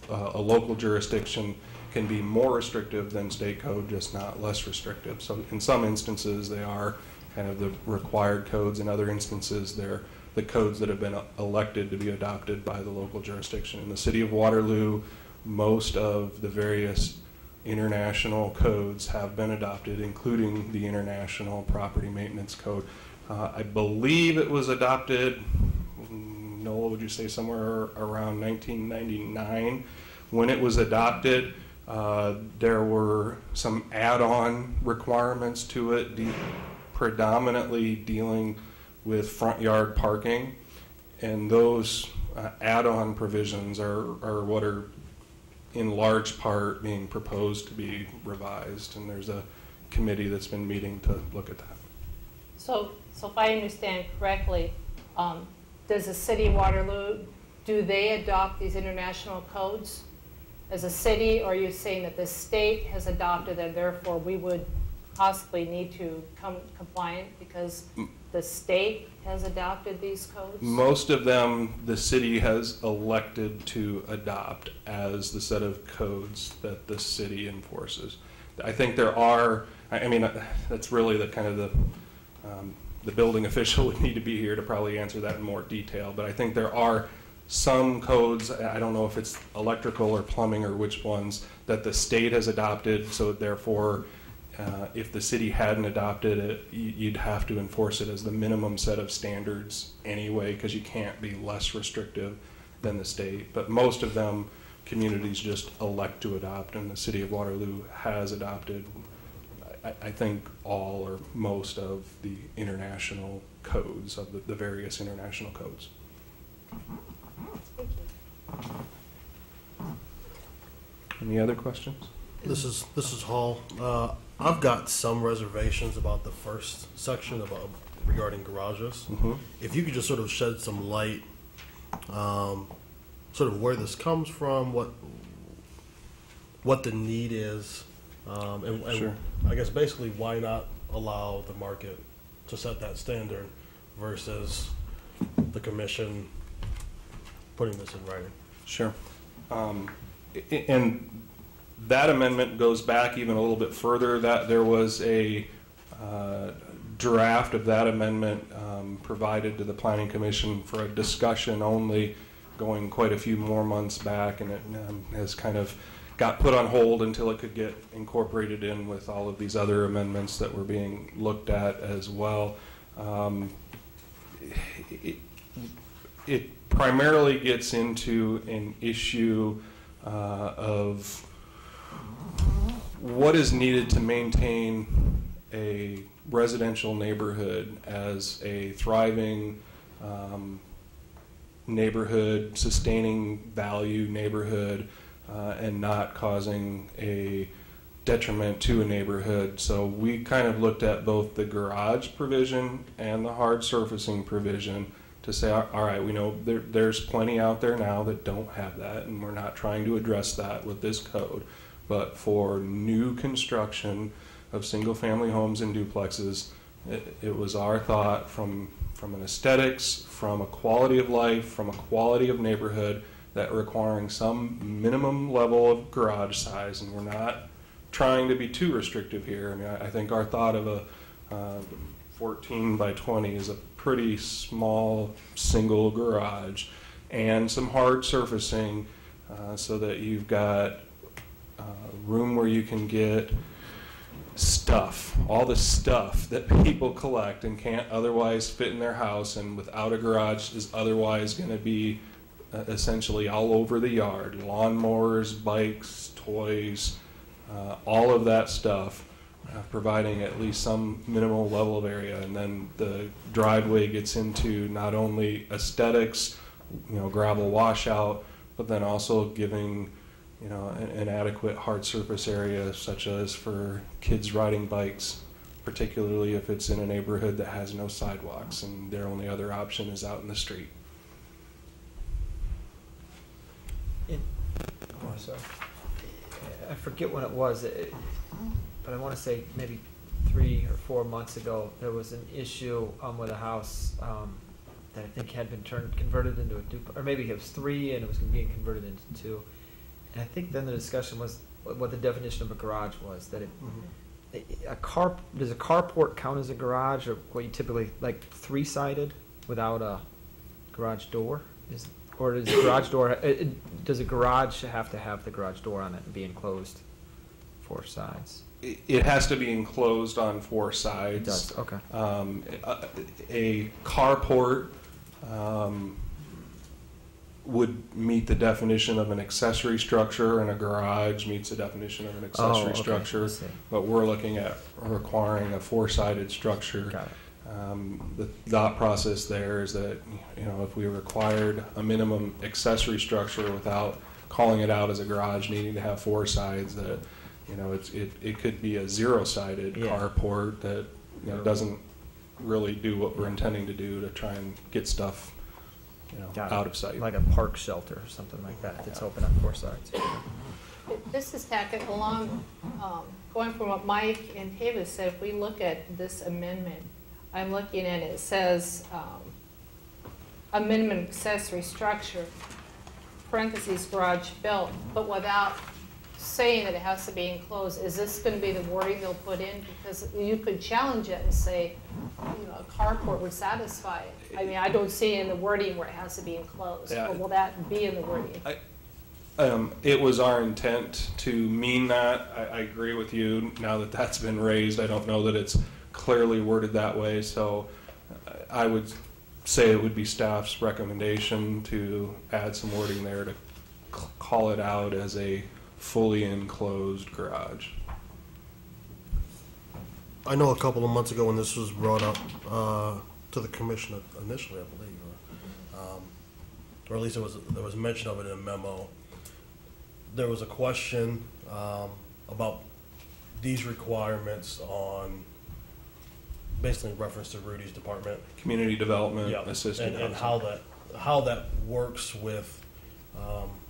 a local jurisdiction can be more restrictive than state code, just not less restrictive. So in some instances they are kind of the required codes. In other instances they're the codes that have been elected to be adopted by the local jurisdiction. In the city of Waterloo, most of the various international codes have been adopted, including the International Property Maintenance Code. I believe it was adopted, Noel, would you say somewhere around 1999? When it was adopted, there were some add-on requirements to it, predominantly dealing with front yard parking, and those add-on provisions are what are in large part being proposed to be revised, and there's a committee that's been meeting to look at that. So if I understand correctly, does the city of Waterloo, do they adopt these international codes as a city, or are you saying that the state has adopted and therefore we would possibly need to come compliant because the state has adopted these codes? Most of them the city has elected to adopt as the set of codes that the city enforces. I think there are, I mean, that's really the kind of the building official would need to be here to probably answer that in more detail, but I think there are some codes, I don't know if it's electrical or plumbing or which ones, that the state has adopted, so therefore if the city hadn't adopted it, you'd have to enforce it as the minimum set of standards anyway, because you can't be less restrictive than the state. But most of them, communities just elect to adopt, and the city of Waterloo has adopted, I think, all or most of the international codes, of the various international codes. Thank you. Any other questions? This is Hall. I've got some reservations about the first section regarding garages. Mm-hmm. If you could just sort of shed some light, sort of where this comes from, what the need is, and Sure. I guess basically why not allow the market to set that standard versus the commission putting this in writing. Sure. And that amendment goes back even a little bit further. That there was a draft of that amendment provided to the Planning Commission for a discussion only, going quite a few more months back, and it has kind of got put on hold until it could get incorporated in with all of these other amendments that were being looked at as well. It primarily gets into an issue of what is needed to maintain a residential neighborhood as a thriving neighborhood, sustaining value neighborhood, and not causing a detriment to a neighborhood. So we kind of looked at both the garage provision and the hard surfacing provision to say, all right, we know there's plenty out there now that don't have that, and we're not trying to address that with this code. But for new construction of single-family homes and duplexes, it was our thought from an aesthetics, from a quality of life, from a quality of neighborhood, that requiring some minimum level of garage size, and we're not trying to be too restrictive here. I mean, I think our thought of a 14 by 20 is a pretty small single garage, and some hard surfacing so that you've got room where you can get stuff, all the stuff that people collect and can't otherwise fit in their house, and without a garage is otherwise going to be essentially all over the yard. Lawnmowers, bikes, toys, all of that stuff, providing at least some minimal level of area. And then the driveway gets into not only aesthetics, gravel washout, but then also giving an adequate hard surface area, such as for kids riding bikes, particularly if it's in a neighborhood that has no sidewalks and their only other option is out in the street. Sorry. I forget when it was, but I want to say maybe 3 or 4 months ago, there was an issue with a house that I think had been converted into a duplex, or maybe it was 3 and it was being converted into 2. And I think then the discussion was what the definition of a garage was. That does a carport count as a garage, or what you typically like 3-sided without a garage door? Or does a garage door? Does a garage have to have the garage door on it and be enclosed 4 sides? It has to be enclosed on 4 sides. It does. Okay. A carport would meet the definition of an accessory structure, and a garage meets the definition of an accessory structure. But we're looking at requiring a 4-sided structure. Got it. The thought process there is that if we required a minimum accessory structure without calling it out as a garage needing to have 4 sides, that it could be a 0-sided carport that doesn't really do what we're intending to do, to try and get stuff out of sight. Like a park shelter or something like that that's open on 4 sides. This is tacking along, going from what Mike and Tavis said. If we look at this amendment, I'm looking at it, says a minimum accessory structure, parentheses, garage built, but without saying that it has to be enclosed. Is this going to be the wording they'll put in? Because you could challenge it and say, a carport would satisfy it. I mean, I don't see in the wording where it has to be enclosed. Yeah. But will that be in the wording? It was our intent to mean that. I agree with you. Now that that's been raised, I don't know that it's clearly worded that way. So I would say it would be staff's recommendation to add some wording there to call it out as a fully enclosed garage. I know a couple of months ago when this was brought up to the commission initially, I believe, or at least there was mention of it in a memo. There was a question about these requirements on, basically in reference to Rudy's department, Community development assistant, and how that works with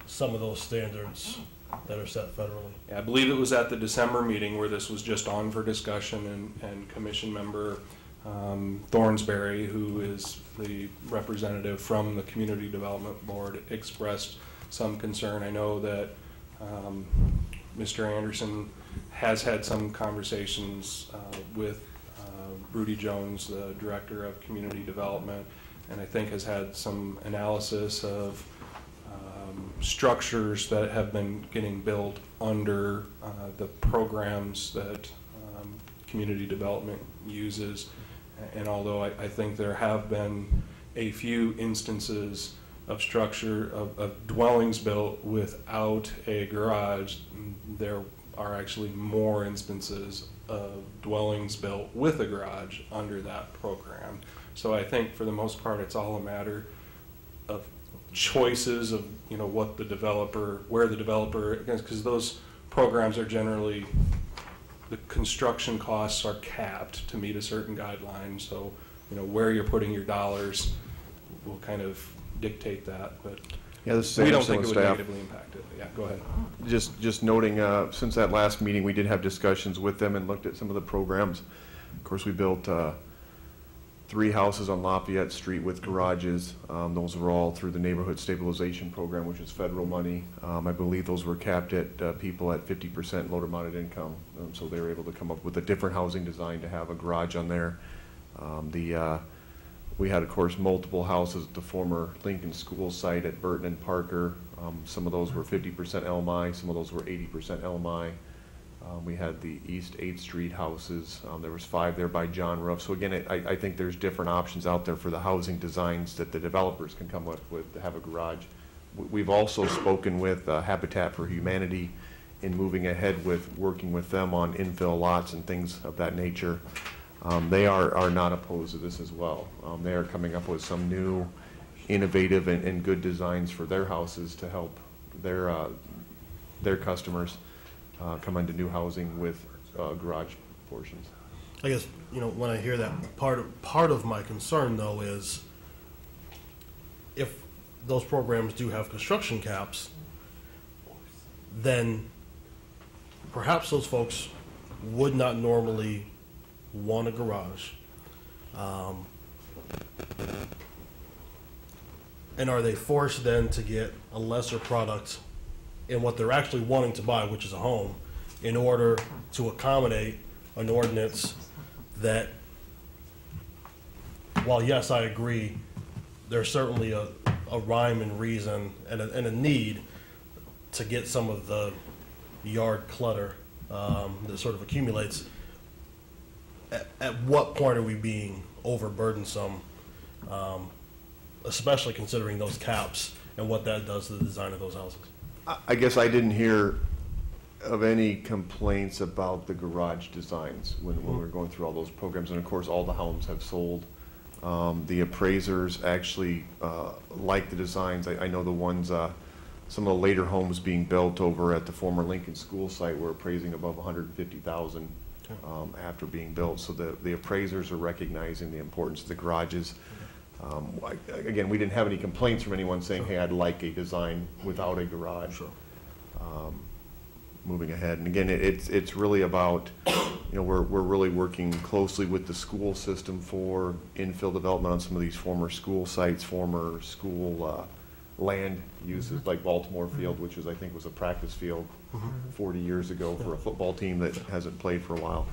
some of those standards that are set federally. Yeah, I believe it was at the December meeting where this was just on for discussion, and Commission Member Thornsberry, who is the representative from the Community Development Board, expressed some concern. I know that Mr. Anderson has had some conversations with Rudy Jones, the Director of Community Development, and I think has had some analysis of structures that have been getting built under the programs that community development uses. And although I think there have been a few instances of structure of dwellings built without a garage, there are actually more instances of dwellings built with a garage under that program. So I think for the most part it's all a matter of choices of, you know, what the developer, where the developer, because those programs are generally, the construction costs are capped to meet a certain guideline. So, you know, where you're putting your dollars will kind of dictate that. But Yeah, this is we don't Anderson think it with would staff. negatively impact it. Yeah, go ahead. Just noting, since that last meeting, we did have discussions with them and looked at some of the programs. Of course, we built 3 houses on Lafayette Street with garages. Those were all through the Neighborhood Stabilization Program, which is federal money. I believe those were capped at people at 50% loader mounted income. So they were able to come up with a different housing design to have a garage on there. We had, of course, multiple houses at the former Lincoln School site at Burton and Parker. Some of those were 50% LMI, some of those were 80% LMI. We had the East 8th Street houses. There was 5 there by John Ruff. So again, I think there's different options out there for the housing designs that the developers can come up with to have a garage. We've also spoken with Habitat for Humanity in moving ahead with working with them on infill lots and things of that nature. They are not opposed to this as well. They are coming up with some new, innovative and good designs for their houses to help their customers come into new housing with garage portions. I guess, you know, when I hear that, part of my concern though is if those programs do have construction caps, then perhaps those folks would not normally want a garage. And are they forced then to get a lesser product in what they're actually wanting to buy, which is a home, in order to accommodate an ordinance that, while yes, I agree, there's certainly a rhyme and reason and a need to get some of the yard clutter that sort of accumulates. At what point are we being overburdensome, especially considering those caps and what that does to the design of those houses? I guess I didn't hear of any complaints about the garage designs when we were going through all those programs. And of course, all the homes have sold. The appraisers actually like the designs. I know the ones, some of the later homes being built over at the former Lincoln School site were appraising above $150,000 after being built. So the appraisers are recognizing the importance of the garages. Again, we didn't have any complaints from anyone saying, hey, I'd like a design without a garage. Sure. Moving ahead. And again, it's really about, you know, we're really working closely with the school system for infill development on some of these former school sites, former school land uses, like Baltimore Field, which I think was a practice field 40 years ago for a football team that hasn't played for a while.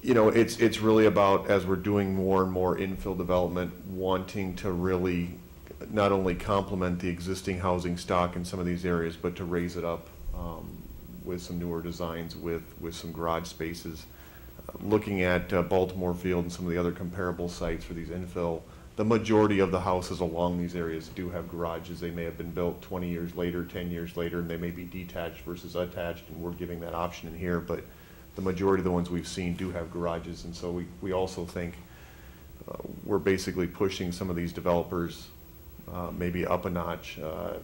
You know, it's really about, as we're doing more and more infill development, wanting to really not only complement the existing housing stock in some of these areas, but to raise it up with some newer designs, with some garage spaces. Looking at Baltimore Field and some of the other comparable sites for these infill, the majority of the houses along these areas do have garages. They may have been built 20 years later, 10 years later, and they may be detached versus attached, and we're giving that option in here. But the majority of the ones we've seen do have garages, and so we also think we're basically pushing some of these developers maybe up a notch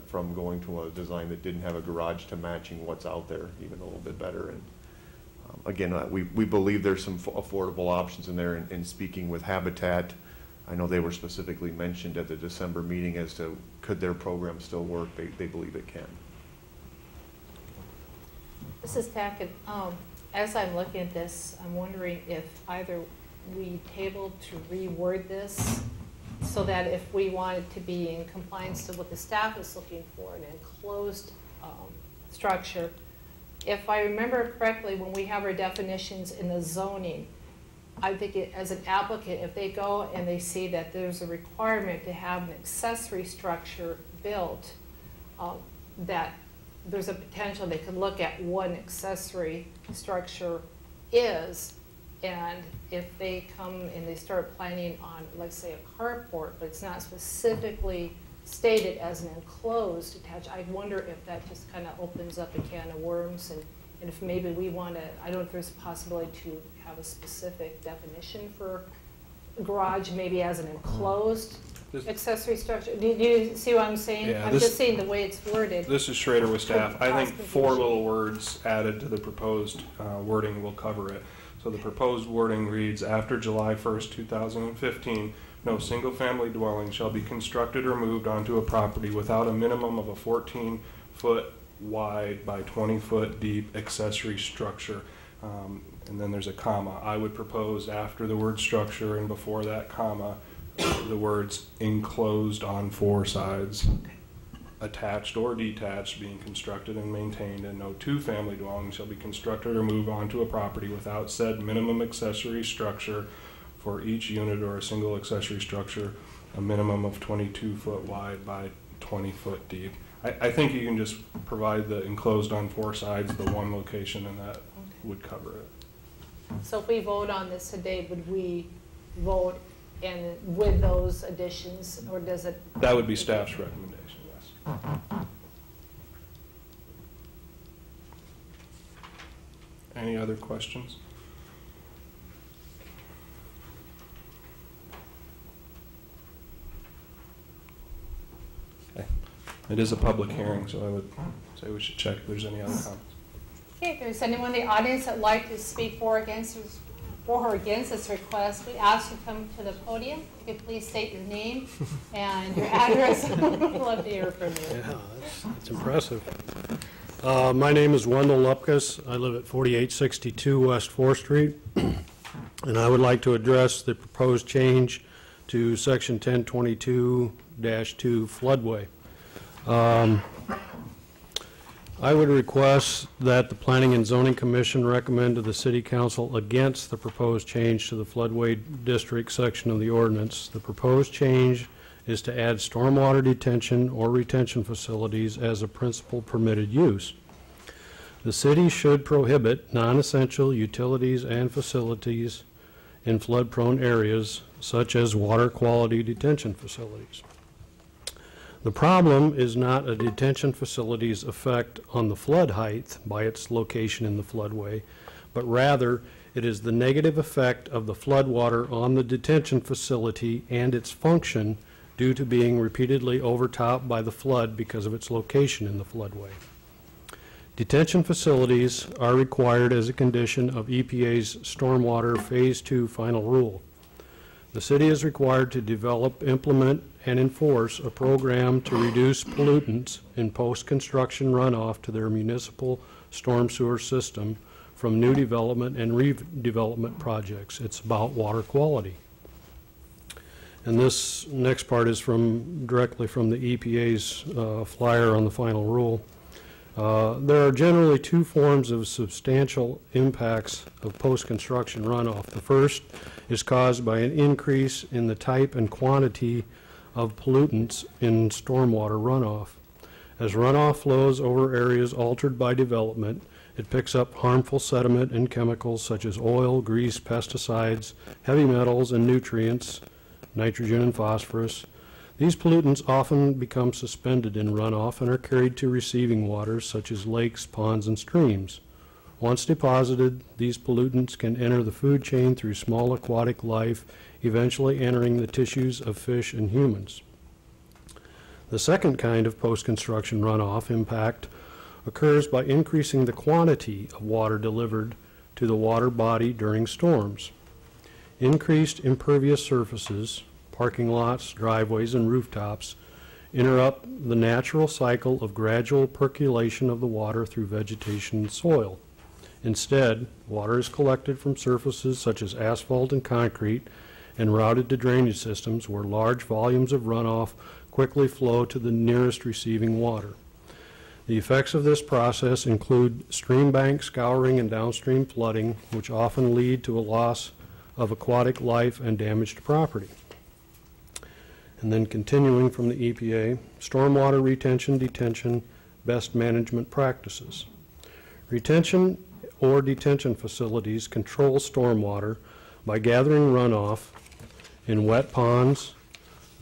from going to a design that didn't have a garage to matching what's out there even a little bit better. And again, we believe there's some affordable options in there. In speaking with Habitat, I know they were specifically mentioned at the December meeting as to could their program still work. They believe it can. This is Tackett. As I'm looking at this, I'm wondering if either we tabled to reword this so that if we wanted to be in compliance to what the staff is looking for, an enclosed structure, if I remember correctly, when we have our definitions in the zoning, I think as an applicant, if they go and they see that there's a requirement to have an accessory structure built, that there's a potential they could look at what an accessory structure is, and if they come and they start planning on, let's say, a carport, but it's not specifically stated as an enclosed attached, I wonder if that just kind of opens up a can of worms, and if maybe we want to, I don't know if there's a possibility to have a specific definition for garage, maybe as an enclosed accessory structure. Do you see what I'm saying? Yeah, I'm just saying the way it's worded. This is Schrader with staff. I think Cause 4 confusion. little words added to the proposed wording will cover it. So the proposed wording reads, after July 1st, 2015, no single-family dwelling shall be constructed or moved onto a property without a minimum of a 14-foot wide by 20-foot deep accessory structure. And then there's a comma. I would propose after the word structure and before that comma, the words enclosed on 4 sides, attached or detached, being constructed and maintained, and no 2-family dwelling shall be constructed or moved onto a property without said minimum accessory structure for each unit or a single accessory structure, a minimum of 22-foot wide by 20-foot deep. I think you can just provide the enclosed on 4 sides, the one location, and that would cover it. So if we vote on this today, would we vote and with those additions, or does it? That would be staff's recommendation, yes. Any other questions? Okay. It is a public hearing, so I would say we should check if there's any other comments. Okay, if there's anyone in the audience that'd like to speak for or against this request, we ask you to come to the podium. You could please state your name and your address. We'd love to hear from you. Yeah, that's impressive. My name is Wendell Lupkus. I live at 4862 West 4th Street, and I would like to address the proposed change to Section 1022-2 floodway. I would request that the Planning and Zoning Commission recommend to the City Council against the proposed change to the floodway district section of the ordinance. The proposed change is to add stormwater detention or retention facilities as a principal permitted use. The city should prohibit non-essential utilities and facilities in flood-prone areas, such as water quality detention facilities. The problem is not a detention facility's effect on the flood height by its location in the floodway, but rather it is the negative effect of the floodwater on the detention facility and its function due to being repeatedly overtopped by the flood because of its location in the floodway. Detention facilities are required as a condition of EPA's Stormwater Phase 2 final rule. The city is required to develop, implement, and enforce a program to reduce pollutants in post-construction runoff to their municipal storm sewer system from new development and redevelopment projects. It's about water quality. And this next part is directly from the EPA's flyer on the final rule. There are generally 2 forms of substantial impacts of post-construction runoff. The first is caused by an increase in the type and quantity of pollutants in stormwater runoff. As runoff flows over areas altered by development, it picks up harmful sediment and chemicals such as oil, grease, pesticides, heavy metals, and nutrients, nitrogen and phosphorus. These pollutants often become suspended in runoff and are carried to receiving waters such as lakes, ponds, and streams. Once deposited, these pollutants can enter the food chain through small aquatic life, eventually entering the tissues of fish and humans. The second kind of post-construction runoff impact occurs by increasing the quantity of water delivered to the water body during storms. Increased impervious surfaces, parking lots, driveways, and rooftops interrupt the natural cycle of gradual percolation of the water through vegetation and soil. Instead, water is collected from surfaces such as asphalt and concrete and routed to drainage systems where large volumes of runoff quickly flow to the nearest receiving water. The effects of this process include stream bank scouring and downstream flooding, which often lead to a loss of aquatic life and damage to property. And then continuing from the EPA, stormwater retention, detention, best management practices. Retention or detention facilities control stormwater by gathering runoff in wet ponds,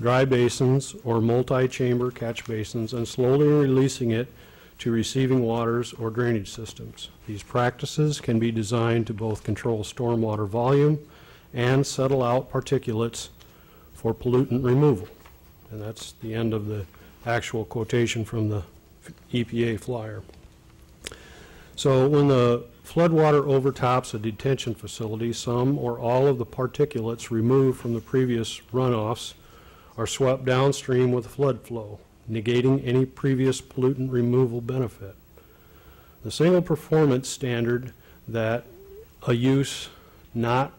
dry basins, or multi-chamber catch basins and slowly releasing it to receiving waters or drainage systems. These practices can be designed to both control stormwater volume and settle out particulates for pollutant removal. And that's the end of the actual quotation from the EPA flyer. So when the floodwater overtops a detention facility, some or all of the particulates removed from the previous runoffs are swept downstream with flood flow, negating any previous pollutant removal benefit. The single performance standard that a use not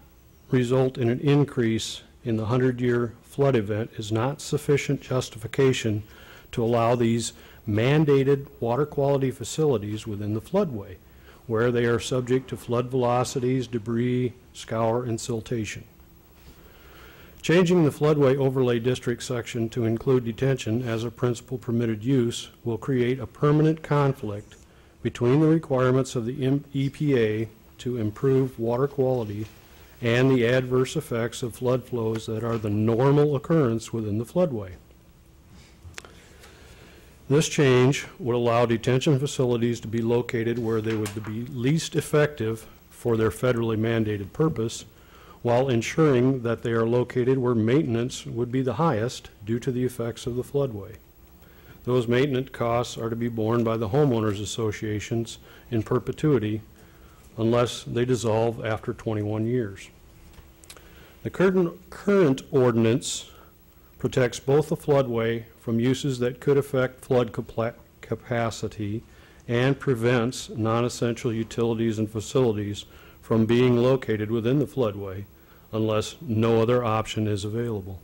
result in an increase in the 100-year flood event is not sufficient justification to allow these mandated water quality facilities within the floodway, where they are subject to flood velocities, debris, scour, and siltation. Changing the floodway overlay district section to include detention as a principal permitted use will create a permanent conflict between the requirements of the EPA to improve water quality and the adverse effects of flood flows that are the normal occurrence within the floodway. This change would allow detention facilities to be located where they would be least effective for their federally mandated purpose, while ensuring that they are located where maintenance would be the highest due to the effects of the floodway. Those maintenance costs are to be borne by the homeowners associations in perpetuity unless they dissolve after 21 years. The current ordinance protects both the floodway from uses that could affect flood capacity and prevents non-essential utilities and facilities from being located within the floodway unless no other option is available.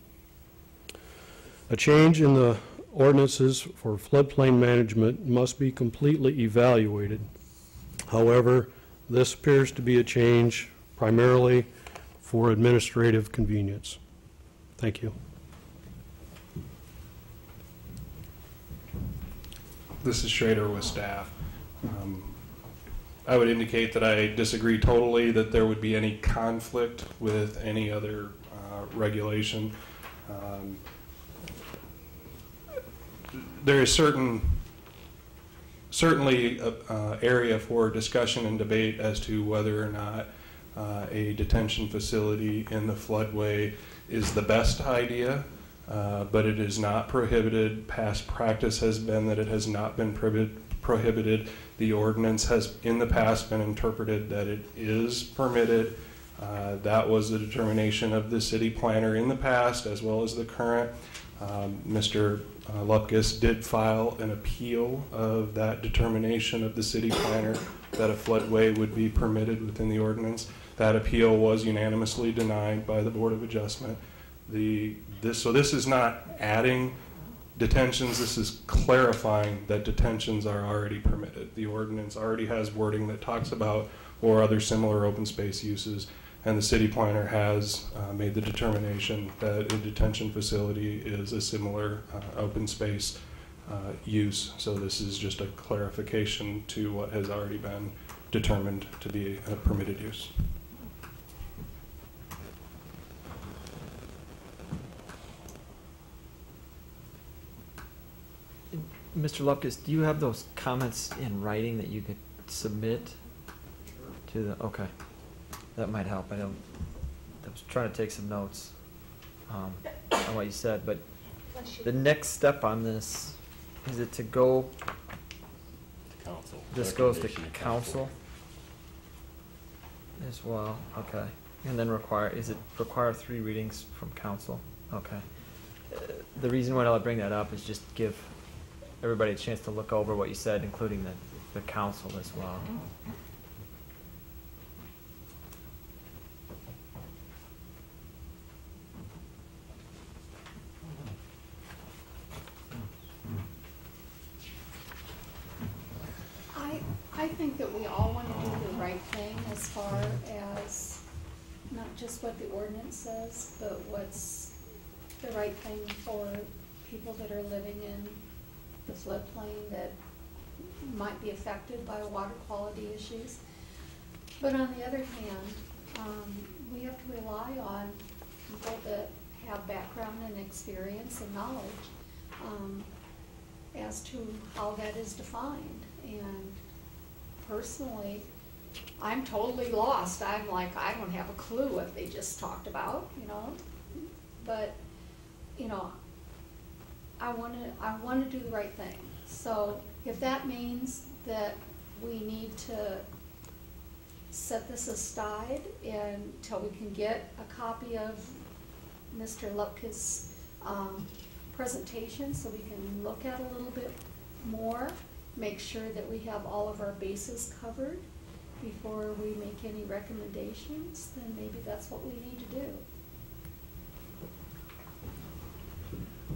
A change in the ordinances for floodplain management must be completely evaluated. However, this appears to be a change primarily for administrative convenience. Thank you. This is Schrader with staff. I would indicate that I disagree totally that there would be any conflict with any other regulation. There is certainly an area for discussion and debate as to whether or not a detention facility in the floodway is the best idea, but it is not prohibited. Past practice has been that it has not been prohibited. The ordinance has in the past been interpreted that it is permitted. That was the determination of the city planner in the past as well as the current. Mr. Lupkus did file an appeal of that determination of the city planner that a floodway would be permitted within the ordinance. That appeal was unanimously denied by the Board of Adjustment. So this is not adding detentions, this is clarifying that detentions are already permitted. The ordinance already has wording that talks about or other similar open space uses, and the city planner has made the determination that a detention facility is a similar open space use. So this is just a clarification to what has already been determined to be a permitted use. Mr. Lupkus, do you have those comments in writing that you could submit to the, okay, that might help. I was trying to take some notes on what you said, but the next step on this, is it to go, Council. this goes to Recommendation to council as well, okay. And then is it require 3 readings from council? Okay. The reason why I bring that up is just give everybody a chance to look over what you said, including the council as well. I think that we all want to do the right thing as far as not just what the ordinance says, but what's the right thing for people that are living in the floodplain that might be affected by water quality issues. But on the other hand, we have to rely on people that have background and experience and knowledge as to how that is defined. And personally, I'm totally lost. I'm like, I don't have a clue what they just talked about, you know. But, you know, I want to do the right thing. So if that means that we need to set this aside until we can get a copy of Mr. Lupka's presentation so we can look at a little bit more, make sure that we have all of our bases covered before we make any recommendations, then maybe that's what we need to do.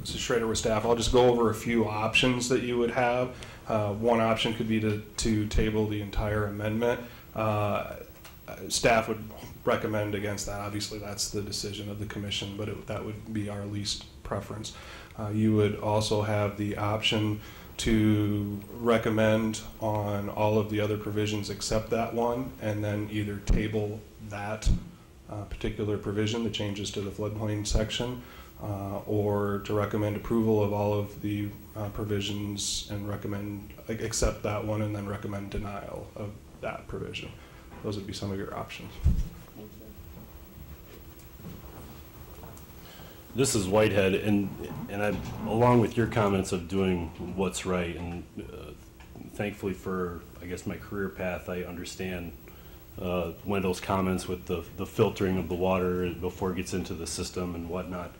Mrs. Schrader with staff, I'll just go over a few options that you would have. One option could be to table the entire amendment. Staff would recommend against that. Obviously, that's the decision of the commission, but that would be our least preference. You would also have the option to recommend on all of the other provisions except that one, and then either table that particular provision, the changes to the floodplain section, or to recommend approval of all of the provisions and accept that one and then recommend denial of that provision. Those would be some of your options. Thank you. This is Whitehead, and I, along with your comments of doing what's right, and thankfully for, I guess, my career path, I understand Wendell's comments with the filtering of the water before it gets into the system and whatnot.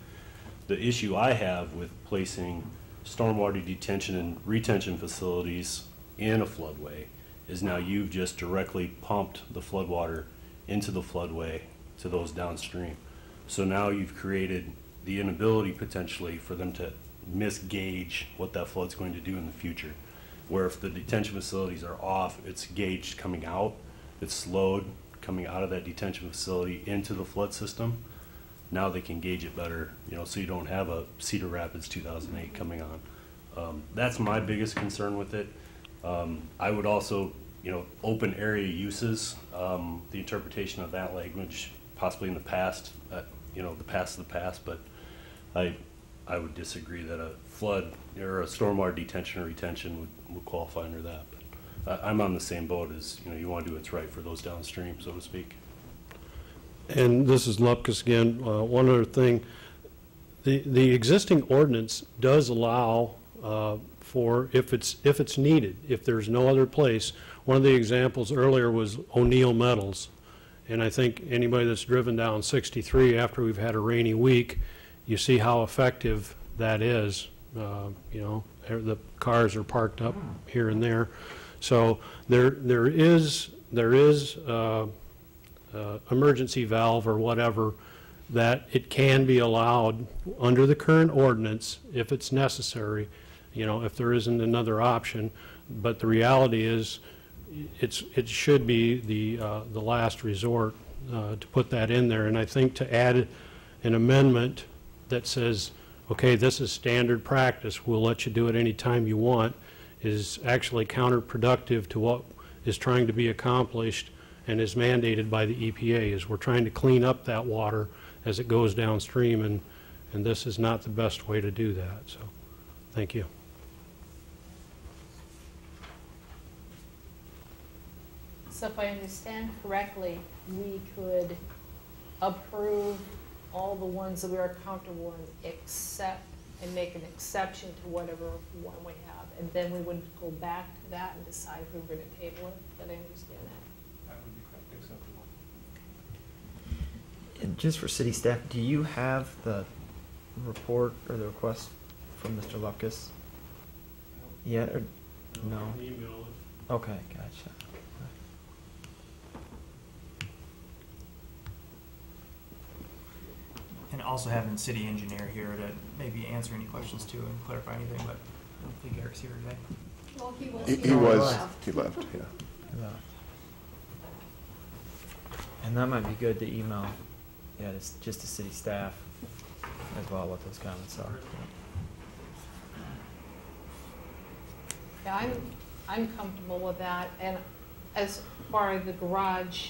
The issue I have with placing stormwater detention and retention facilities in a floodway is now you've just directly pumped the floodwater into the floodway to those downstream. So now you've created the inability potentially for them to misgauge what that flood's going to do in the future. Where if the detention facilities are off, it's gauged coming out, it's slowed coming out of that detention facility into the flood system. Now they can gauge it better, you know, so you don't have a Cedar Rapids 2008 coming on. That's my biggest concern with it. I would also, you know, open area uses, the interpretation of that language, possibly in the past, you know, the past of the past, but I would disagree that a flood or a stormwater detention or retention would qualify under that. But I'm on the same boat as, you know, you want to do what's right for those downstream, so to speak. And this is Lupkus again. One other thing, the existing ordinance does allow for if it's needed, if there's no other place. One of the examples earlier was O'Neill Metals, and I think anybody that's driven down 63 after we've had a rainy week, you see how effective that is. You know, the cars are parked up here and there, so there is emergency valve or whatever that it can be allowed under the current ordinance if it's necessary, you know, if there isn't another option. But the reality is it should be the last resort to put that in there. And I think to add an amendment that says, okay, this is standard practice, we'll let you do it any time you want, is actually counterproductive to what is trying to be accomplished and is mandated by the EPA. Is we're trying to clean up that water as it goes downstream, and this is not the best way to do that. So, thank you. So if I understand correctly, we could approve all the ones that we are comfortable in, except and make an exception to whatever one we have, and then we would go back to that and decide if we were going to table it. Did I understand that? That would be quite acceptable. And just for city staff, do you have the report or the request from Mr. Lupkus yet, or no? Okay, gotcha. And also having the city engineer here to maybe answer any questions too and clarify anything, but I don't think Eric's here today. Well, he was. He here. was, Left. he left, yeah. And that might be good to email, yeah, just to city staff as well, what those comments are. Yeah, I'm comfortable with that, and as far as the garage,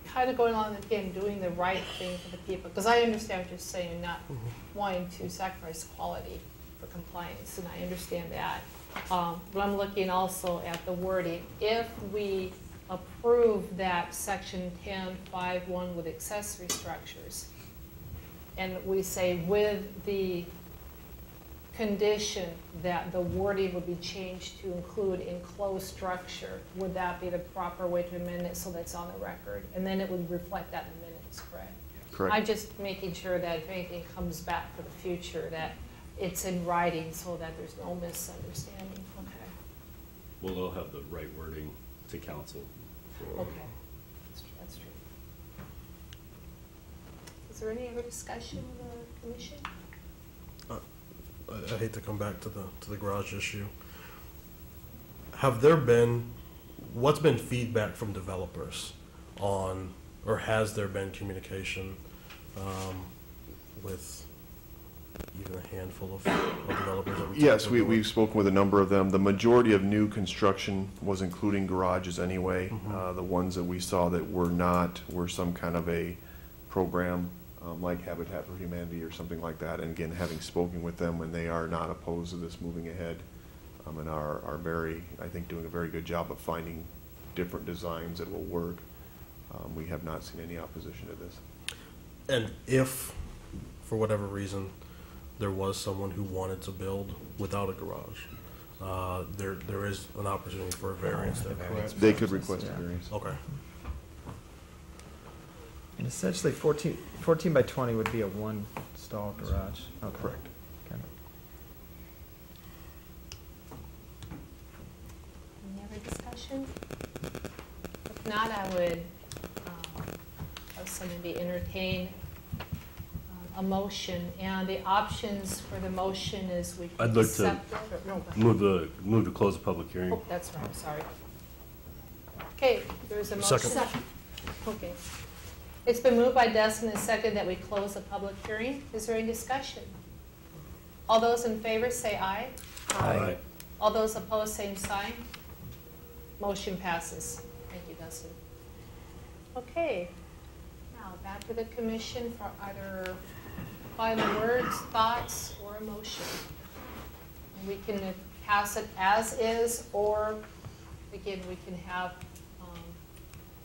kind of going on again, doing the right thing for the people, because I understand what you're saying, not wanting to sacrifice quality for compliance, and I understand that. But I'm looking also at the wording. If we approve that section 10.5.1 with accessory structures, and we say with the condition that the wording would be changed to include enclosed structure, would that be the proper way to amend it so that's on the record? And then it would reflect that in the minutes, correct? Correct. I'm just making sure that if anything comes back for the future, that it's in writing so that there's no misunderstanding. Okay. Well, they'll have the right wording to council. Okay. That's true. Is there any other discussion of the commission? I hate to come back to the garage issue. Have there been, what's been feedback from developers on, or has there been communication with even a handful of developers that we Yes, talked to? we've spoken with a number of them. The majority of new construction was including garages anyway. Mhm. The ones that we saw that were not were some kind of a program like Habitat for Humanity or something like that. And again, having spoken with them, and they are not opposed to this moving ahead, and are very, I think, doing a very good job of finding different designs that will work. We have not seen any opposition to this. And if, for whatever reason, there was someone who wanted to build without a garage, there is an opportunity for a variance there, correct? They could request a Yeah. variance. Okay. And essentially 14 by 20 would be a one stall garage. Okay. Correct. Okay. Any other discussion? If not, I would have somebody entertain a motion, and the options for the motion is we can I'd like to accept it or, no, Move to close the public hearing. oh, that's right, I'm sorry. Okay, there's a motion. Second. Okay. It's been moved by Dustin and second that we close the public hearing. Is there any discussion? All those in favor say aye. Aye. All those opposed, same sign. Motion passes. Thank you, Dustin. Okay, now back to the commission for either final words, thoughts, or a motion. And we can pass it as is, or again, we can have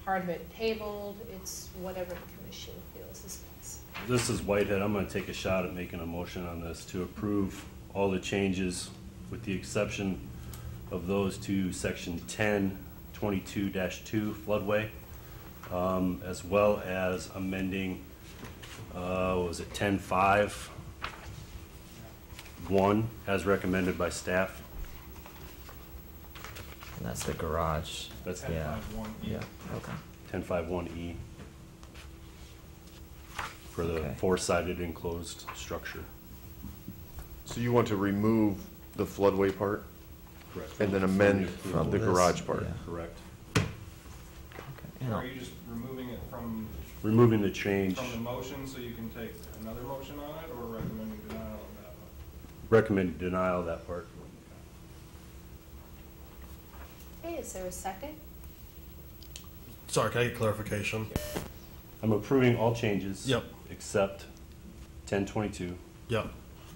part of it tabled. It's whatever the commission feels is best. This is Whitehead. I'm going to take a shot at making a motion on this to approve all the changes with the exception of those to section 1022-2 floodway, as well as amending, what was it, 10.5.1 as recommended by staff. And that's the garage. That's Yeah. Yeah, okay. 10.5.1E for the Okay. four-sided enclosed structure. So you want to remove the floodway part Correct. and then amend From the this, garage part? yeah. Correct. Okay. And Are I'll- you just removing it from Removing the change, the motion so you can take another motion on it, or recommending denial of that one? recommend denial of that part. Okay, is there a second? Sorry, can I get clarification? I'm approving all changes. Yep. Except 1022. Yep.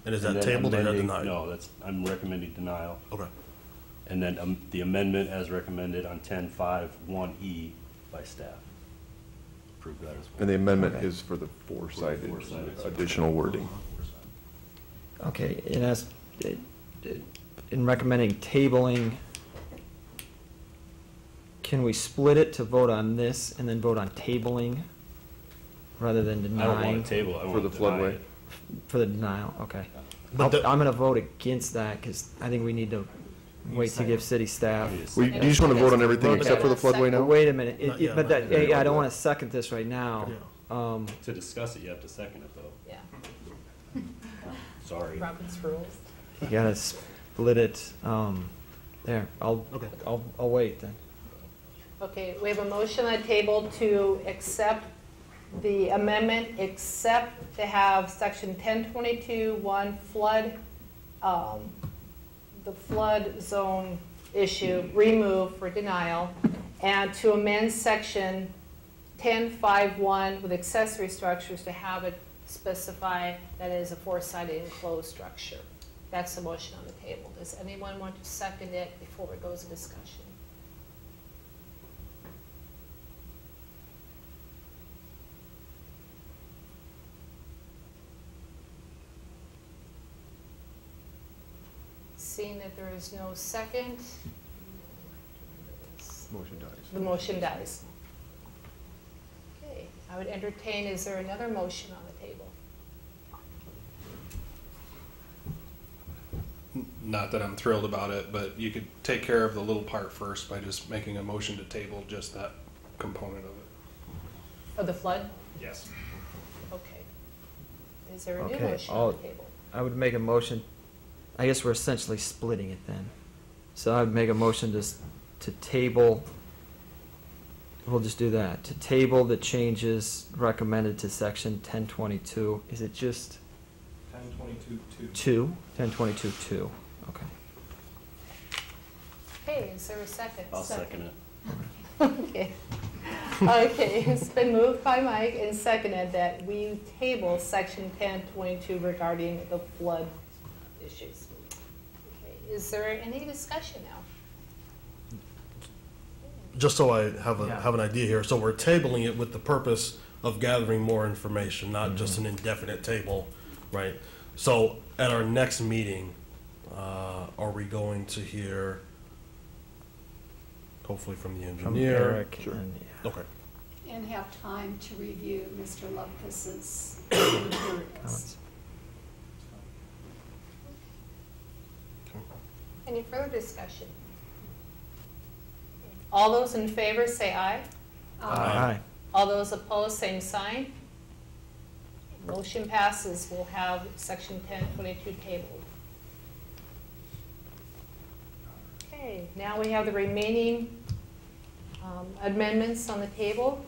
And is And that then tabled or amending- denied? No, I'm recommending denial. Okay. And then the amendment as recommended on 10.5.1E by staff. Approve that as well. And the amendment Okay. is for the four-sided Four-sided. additional wording. Okay, and as, in recommending tabling, can we split it to vote on this and then vote on tabling rather than I don't denying? want to table, I For want the to deny floodway. it. For the denial, okay. But the- I'm gonna vote against that, because I think we need to wait to give city staff. Well, you just want to vote on everything Okay. except for the floodway But now? wait a minute, Not yet, but not that, yet. yeah, I don't wanna second this right now. Yeah. To discuss it, you have to second it, though. Yeah. Sorry. Robert's rules. You gotta split it, there, Okay. I'll wait then. Okay, we have a motion on the table to accept the amendment, except to have section 1022-1 flood, the flood zone issue removed for denial, and to amend section 1051 with accessory structures to have it specify that it is a four-sided enclosed structure. That's the motion on the table. Does anyone want to second it before it goes to discussion? Seeing that there is no second, Motion dies. the motion dies. Okay, I would entertain, is there another motion on the table? Not that I'm thrilled about it, but you could take care of the little part first by just making a motion to table just that component of it. Of the flood? Yes. Okay. Is there a new Okay, motion on the table? I would make a motion, I guess we're essentially splitting it then. So I would make a motion to table, we'll just do that, to table the changes recommended to section 1022. Is it just 1022-2. 1022-2, okay. Okay, is there a second? I'll second it. Okay. Okay, it's been moved by Mike and seconded that we table section 1022 regarding the flood issues. Okay, is there any discussion now? Just so I have Yeah. have an idea here, so we're tabling it with the purpose of gathering more information, not just an indefinite table, right? So at our next meeting, are we going to hear, hopefully from the From engineer? Eric Sure. and, yeah. Okay. And have time to review Mr. Lupkus's materials. Comments. Any further discussion? All those in favor say aye. Aye. All those opposed, same sign. Motion passes. We'll have section 1022 tabled. Okay, now we have the remaining amendments on the table.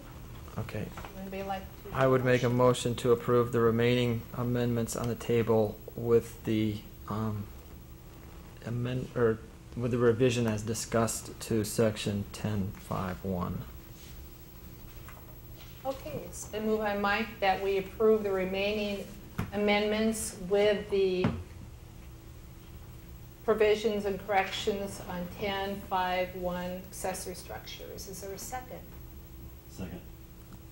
Okay. Anybody like to? I would make a motion to approve the remaining amendments on the table with the with the revision as discussed to section 1051. Okay, it's been moved by Mike that we approve the remaining amendments with the provisions and corrections on 1051 accessory structures. Is there a second? Second.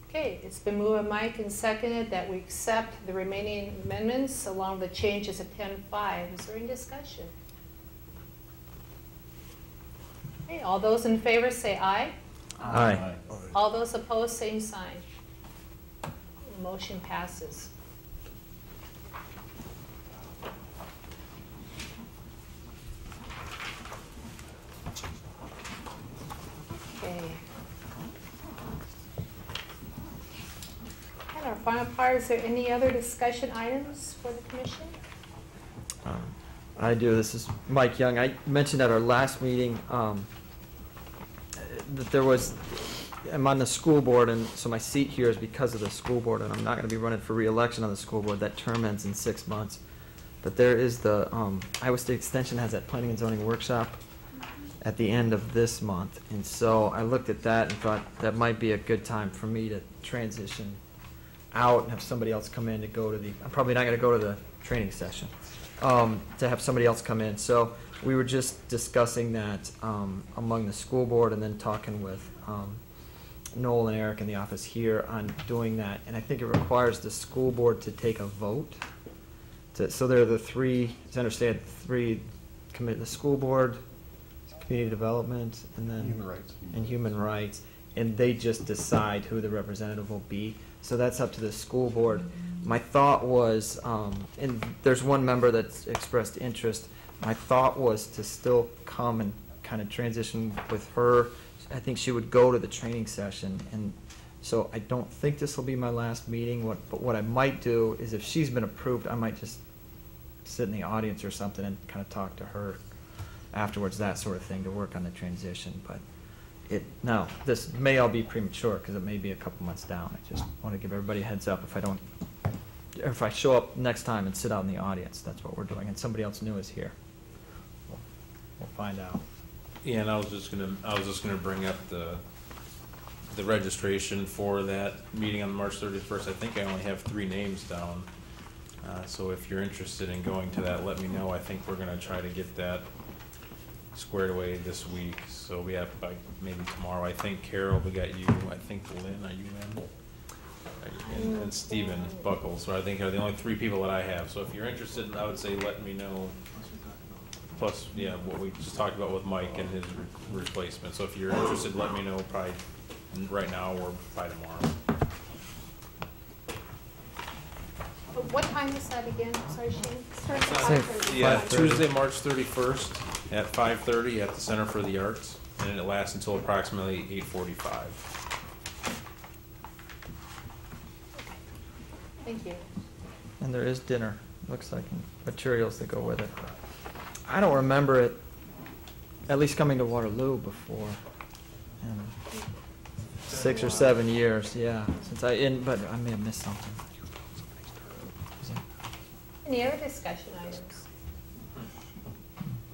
Okay, it's been moved by Mike and seconded that we accept the remaining amendments along with the changes of 10.5. Is there any discussion? Okay, all those in favor say aye. Aye. All those opposed, same sign. Motion passes. Okay. And our final part, is there any other discussion items for the commission? I do. This is Mike Young. I mentioned at our last meeting that there was, I'm on the school board, and so my seat here is because of the school board, and I'm not going to be running for re-election on the school board. That term ends in 6 months. But there is the, Iowa State Extension has that planning and zoning workshop at the end of this month. And so I looked at that and thought that might be a good time for me to transition out and have somebody else come in to go to the, I'm probably not going to go to the training session, to have somebody else come in. So we were just discussing that among the school board and then talking with Noel and Eric in the office here on doing that. And I think it requires the school board to take a vote. So there are the three, as I understand, the school board, community development, and then human rights, and they just decide who the representative will be. So that's up to the school board. My thought was, and there's one member that's expressed interest. My thought was to still come and kind of transition with her. I think she would go to the training session, and so I don't think this will be my last meeting. But what I might do is, if she's been approved, I might just sit in the audience or something and kind of talk to her afterwards, that sort of thing, to work on the transition. But now, this may all be premature, because it may be a couple months down. I just want to give everybody a heads up if I show up next time and sit out in the audience, that's what we're doing, and somebody else new is here. We'll find out. Yeah, and I was just gonna bring up the registration for that meeting on March 31st. I think I only have 3 names down. So if you're interested in going to that, let me know. I think we're gonna try to get that squared away this week. So we have by maybe tomorrow. I think Carol, we got you. I think Lynn, are you in? And Stephen Buckles. So I think are the only 3 people that I have. So if you're interested, I would say let me know. Plus, yeah, what we just talked about with Mike and his replacement. So if you're interested, let me know probably right now or by tomorrow. What time is that again? Sorry, Shane? Starts at Say 5:30. Yeah, 5:30. Tuesday, March 31st at 5:30 at the Center for the Arts, and it lasts until approximately 8:45. Thank you. And there is dinner, looks like, and materials that go with it. I don't remember it, at least coming to Waterloo before. 6 or 7 years, yeah, but I may have missed something. Any other discussion items?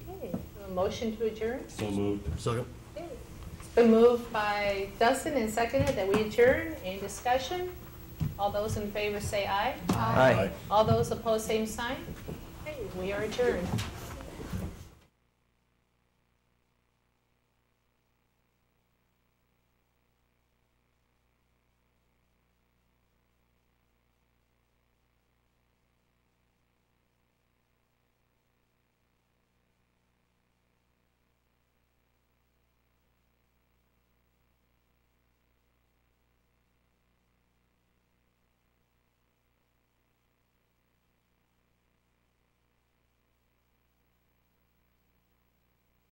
Okay, a motion to adjourn? So moved. Second? Okay. It's been moved by Dustin and seconded that we adjourn. Any discussion? All those in favor say aye. Aye. All those opposed, same sign. Okay, we are adjourned.